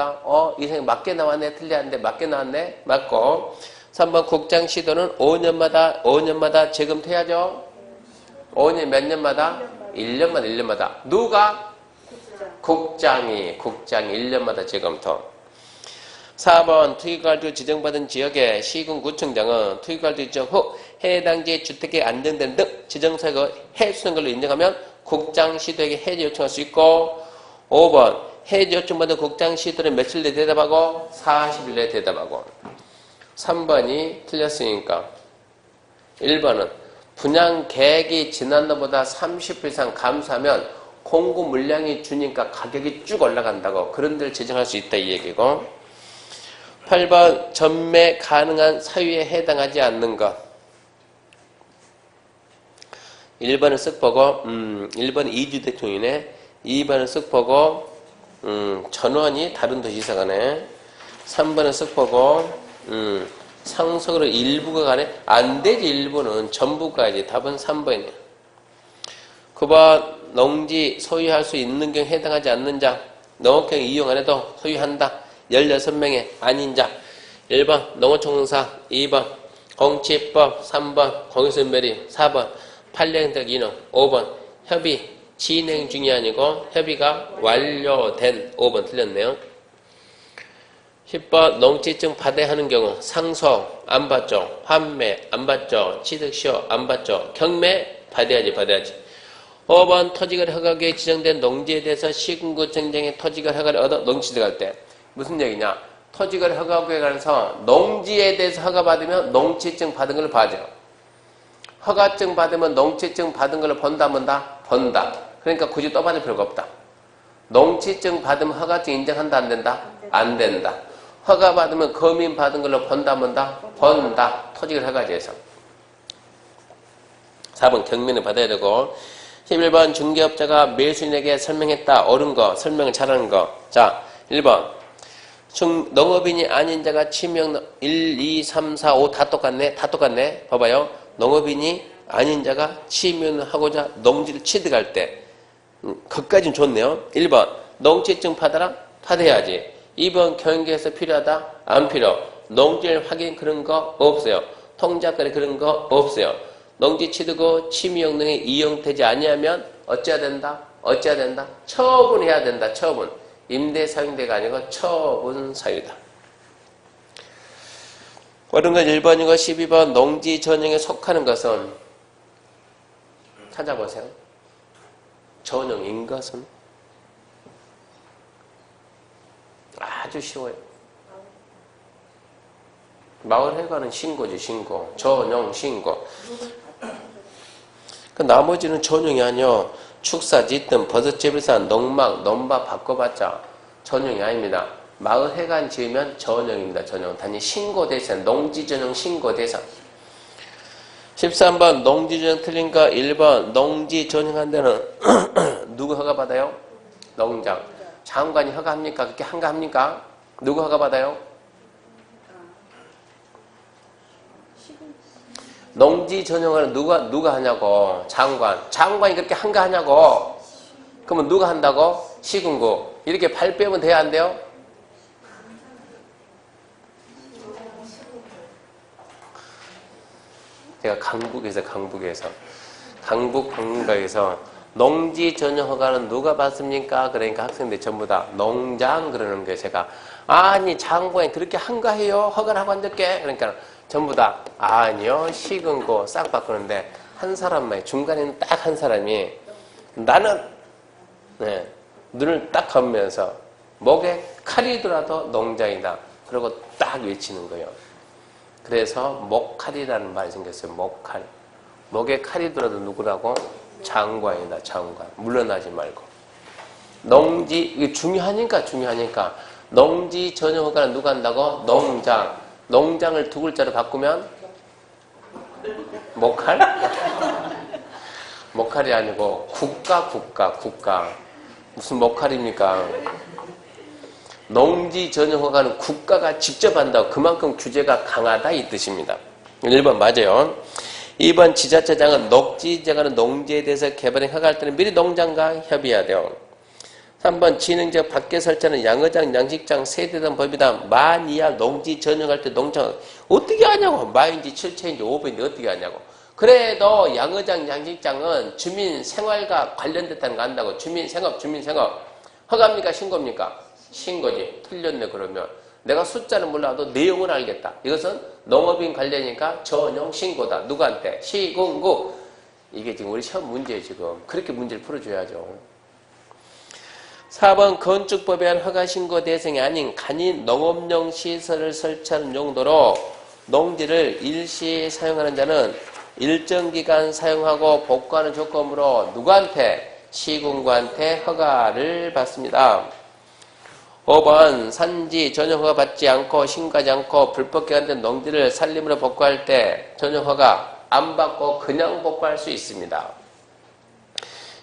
이 생각 맞게 나왔네 틀렸는데 맞게 나왔네 맞고 3번 국장 시도는 5년마다 재검토해야죠. 5년 몇 년마다? 1년마다. 누가? 국장이 1년마다 재검토. 4번 투기가지고 지정받은 지역의 시군구청장은 투기가지고 지정 후 해당 지역 주택이 안정되는 등 지정사유가 해수는 걸로 인정하면 국장 시도에게 해제 요청할 수 있고 5번 해제 요청받은 국장 시도는 며칠 내에 대답하고 40일 내에 대답하고 3번이 틀렸으니까 1번은 분양 계획이 지난해보다 30% 이상 감소하면 공급 물량이 주니까 가격이 쭉 올라간다고 그런 데를 지정할 수 있다 이 얘기고 8번 전매 가능한 사유에 해당하지 않는 것 1번은 쓱 보고 1번은 이주대통이네 2번은 쓱 보고 전원이 다른 도시 이사가네 3번은 쓱 보고 상속으로 일부가 가네 안되지 일부는 전부 가야지 답은 3번이네 9번 농지 소유할 수 있는 경우 해당하지 않는 자 농업경 이용 안 해도 소유한다 16명의 아닌 자 1번 농어총사 2번 공치법 3번 공유선별이 4번 판례행적 인허 5번 협의 진행 중이 아니고 협의가 완료된 5번 틀렸네요. 10번 농지증 받아야 하는 경우 상속 안 받죠. 환매 안 받죠. 취득시효 안 받죠. 경매 받아야지. 5번 토지거래 허가계획 지정된 농지에 대해서 시군구청장의 토지거래 허가를 얻어 농지 취득할 때 무슨 얘기냐? 토지거래 허가계획에 관해서 농지에 대해서 허가받으면 농지증 받은 걸 봐줘. 허가증 받으면 농지증 받은 걸 본다. 그러니까 굳이 또 받을 필요가 없다. 농지증 받으면 허가증 인정한다 안 된다? 안 된다. 허가 받으면 거민 받은 걸로 본다. 토지거래 허가제에서. 4번 경매는 받아야 되고 11번 중개업자가 매수인에게 설명했다. 옳은 거, 설명을 잘하는 거. 자, 1번 농업인이 아닌 자가 치명 1, 2, 3, 4, 5 다 똑같네. 봐봐요. 농업인이 아닌 자가 취면하고자 농지를 취득할 때 그것까지는 좋네요. 1번 농지증 받아라? 받아야지. 2번 경계에서 필요하다? 안 필요. 농지를 확인 그런 거 없어요. 통작거래 그런 거 없어요. 농지 취득 후 취미용능이 이용되지 아니하면 어찌해야 된다? 어찌해야 된다? 처분해야 된다. 처분. 임대 사용대가 아니고 처분 사유다. 옳은 건 1번이고 12번 농지 전용에 속하는 것은 찾아보세요. 전용인 것은 아주 쉬워요. 마을회관은 신고지, 신고. 전용, 신고. 그 나머지는 전용이 아니요. 축사, 짓든, 버섯재배산, 농막, 논밭 바꿔봤자 전용이 아닙니다. 마을회관 지으면 전용입니다. 전용. 단지 신고 대상, 농지 전용 신고 대상. 13번 농지 전용 틀린 거 1번 농지 전용한 데는 누구 허가받아요? 농장. 장관이 허가합니까? 그렇게 한가합니까? 누구 허가받아요? 농지 전용을 누가 하냐고. 장관. 장관이 그렇게 한가하냐고. 그러면 누가 한다고? 시군구. 이렇게 발 빼면 돼야 안 돼요? 제가 강북에서 강북가에서 농지 전용 허가는 누가 받습니까? 그러니까 학생들 전부 다 농장 그러는 거예요. 제가 아니 장관이 그렇게 한가해요? 허가를 하고 앉을게. 그러니까 전부 다 아니요 시군구 싹 바꾸는데 한 사람만 중간에는 딱 한 사람이 나는 눈을 딱 감으면서 목에 칼이더라도 농장이다. 그러고 딱 외치는 거예요. 그래서 목칼이라는 말이 생겼어요. 목칼. 목에 칼이 들어도 누구라고? 장관이다. 장관. 물러나지 말고. 농지 이게 중요하니까 농지 전용 허가는 누가 한다고? 농장. 농장을 두 글자로 바꾸면 목칼? 목칼이 아니고 국가. 무슨 목칼입니까? 농지 전용 허가는 국가가 직접 한다고 그만큼 규제가 강하다 이 뜻입니다. 1번 맞아요. 2번 지자체장은 녹지지역하는 농지에 대해서 개발에 허가할 때는 미리 농장과 협의해야 돼요. 3번 진흥지역 밖에 설치하는 양어장, 양식장, 세대당 법이다. 만 이하 농지 전용할 때 농장 어떻게 하냐고. 마인지 7채인지 5배인지 어떻게 하냐고. 그래도 양어장, 양식장은 주민 생활과 관련됐다는 거 안다고. 주민 생업. 허가입니까? 신고입니까? 신고지. 틀렸네 그러면. 내가 숫자는 몰라도 내용을 알겠다. 이것은 농업인 관련이니까 전용 신고다. 누구한테? 시군구. 이게 지금 우리 시험 문제예요 지금. 그렇게 문제를 풀어줘야죠. 4번 건축법에 의한 허가신고 대상이 아닌 간이 농업용 시설을 설치하는 용도로 농지를 일시 사용하는 자는 일정 기간 사용하고 복구하는 조건으로 누구한테? 시군구한테 허가를 받습니다. 5번 산지 전용 허가 받지 않고 신고하지 않고 불법 개간된 농지를 산림으로 복구할 때 전용 허가 안 받고 그냥 복구할 수 있습니다.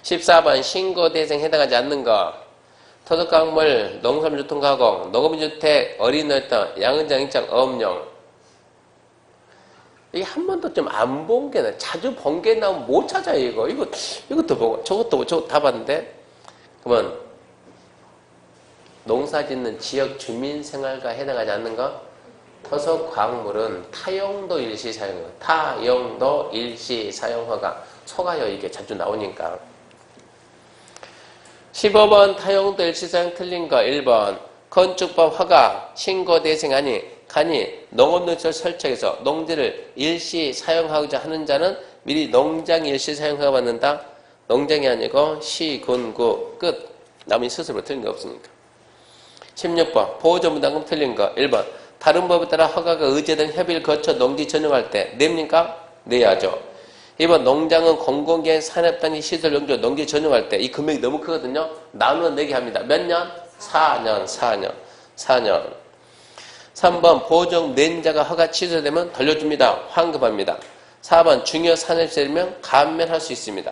14번 신고 대상에 해당하지 않는 것 토덕광물, 농산유통가공, 농업주택, 어린이집, 양은장, 입장, 어업용. 이게 한 번도 좀 안 본 게 자주 본 게 나오면 못 찾아요 이것도 보고 저것도 보고 저것도 다 봤는데. 그러면 농사짓는 지역 주민생활과 해당하지 않는 것 토속광물은 타용도 일시사용 타용도 일시사용허가 속아요. 이게 자주 나오니까. 15번 타용도 일시사용 틀린 거 1번 건축법 허가 신고 대상 아니 간이 농업농지를 설치해서 농지를 일시 사용하고자 하는 자는 미리 농장 일시 사용허가 받는다. 농장이 아니고 시군구 끝. 남이 스스로 틀린 거 없으니까. 16번 보호전문당금 틀린 거 1번 다른 법에 따라 허가가 의제된 협의를 거쳐 농지 전용할 때 냅니까? 내야죠. 2번 농장은 공공기관 산업단지 시설 용도 농지 전용할 때 이 금액이 너무 크거든요. 나누어 내게 합니다. 몇 년? 4년. 3번 보정 낸자가 허가 취소되면 돌려줍니다. 환급합니다. 4번 중요 산업시설이면 감면할 수 있습니다.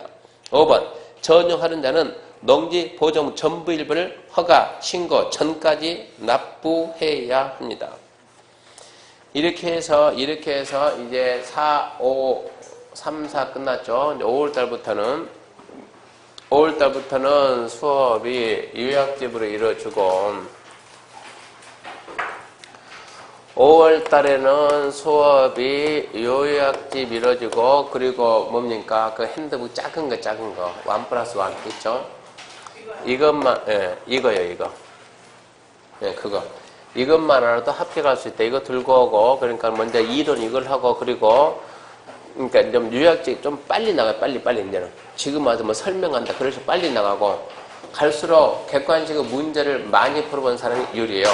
5번 전용하는 자는 농지 보정 전부 일부를 허가 신고 전까지 납부해야 합니다. 이렇게 해서 이제 4, 5, 3, 4 끝났죠. 이제 5월달부터는 수업이 요약집으로 이루어지고 5월달에는 수업이 요약집 이루어지고 그리고 뭡니까? 그 핸드북 작은 거 1+1 있죠? 이것만 이거요 이거. 예, 그거. 이것만 알아도 합격할 수 있다. 이거 들고 오고, 그러니까 먼저 이론 이걸 하고, 그리고, 그러니까 좀 요약지 좀 빨리 나가요. 빨리, 이제는. 지금 와서 뭐 설명한다. 그래서 빨리 나가고, 갈수록 객관식의 문제를 많이 풀어본 사람이 유리해요.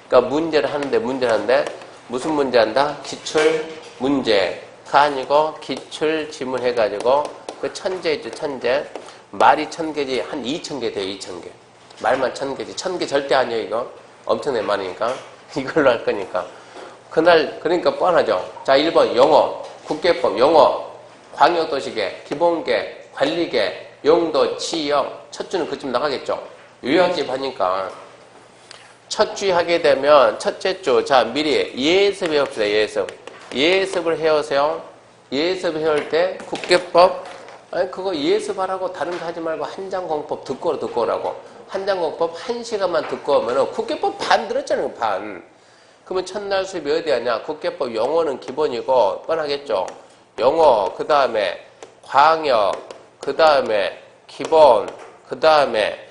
그러니까 문제를 하는데, 무슨 문제 한다? 기출 문제가 아니고, 기출 지문 해가지고, 그 천재 있죠, 천재. 말이 1000개지, 한 2000개 돼요, 2000개. 말만 1000개지. 1000개 절대 아니에요, 이거. 엄청나게 많으니까 이걸로 할 거니까 그날 그러니까 뻔하죠. 자 1번 영어 국계법 영어 광역도시계 기본계 관리계 용도 치역 첫 주는 그쯤 나가겠죠. 요약집 하니까 첫 주 하게 되면 첫째 주 자 미리 예습 해봅시다. 예습을 해오세요. 예습 해올 때 국계법 아니 그거 예습하라고 다른 거 하지 말고 한장공법 듣고 오라고. 한장공법 1시간만 듣고 오면은 국계법 반 들었잖아요, 반. 그러면 첫날 수업이 어디 하냐? 국계법 영어는 기본이고, 뻔하겠죠? 영어, 그 다음에 광역, 그 다음에 기본, 그 다음에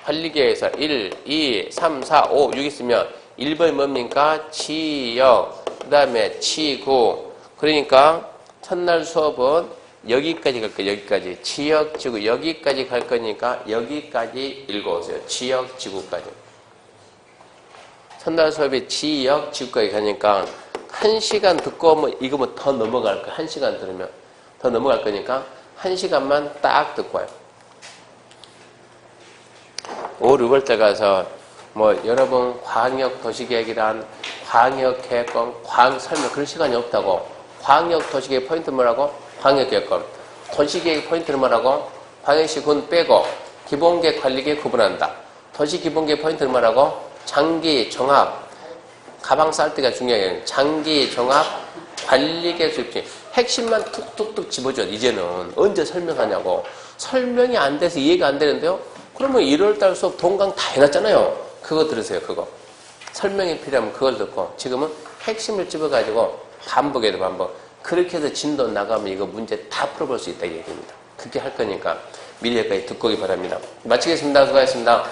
관리계에서 1, 2, 3, 4, 5, 6 있으면 1번이 뭡니까? 지역, 그 다음에 지구. 그러니까 첫날 수업은 여기까지 갈 거예요. 여기까지. 지역, 지구 여기까지 갈 거니까 여기까지 읽어오세요. 지역, 지구까지. 첫날 수업이 지역, 지구까지 가니까 1시간 듣고 오면 이거 뭐 더 넘어갈 거야. 1시간 들으면 더 넘어갈 거니까 1시간만 딱 듣고 와요. 5, 6월 때 가서 뭐 여러분 광역도시계획이란 광역계획권, 설명 그럴 시간이 없다고. 광역도시계획 포인트 뭐라고? 광역계획권. 도시계획 포인트는 뭐라고? 광역시 군 빼고 기본계획 관리계획 구분한다. 도시기본계획 포인트는 뭐라고? 장기, 종합. 가방 쌀 때가 중요해요. 장기, 종합, 관리계획 수립지. 핵심만 툭툭툭 집어줘. 이제는 언제 설명하냐고. 설명이 안 돼서 이해가 안 되는데요. 그러면 1월달 수업 동강 다 해놨잖아요. 그거 들으세요. 그거. 설명이 필요하면 그걸 듣고 지금은 핵심을 집어가지고 반복해도 반복. 그렇게 해서 진도 나가면 이거 문제 다 풀어볼 수 있다 이 얘기입니다. 그렇게 할 거니까 미리 여기까지 듣고 오기 바랍니다. 마치겠습니다. 수고하셨습니다.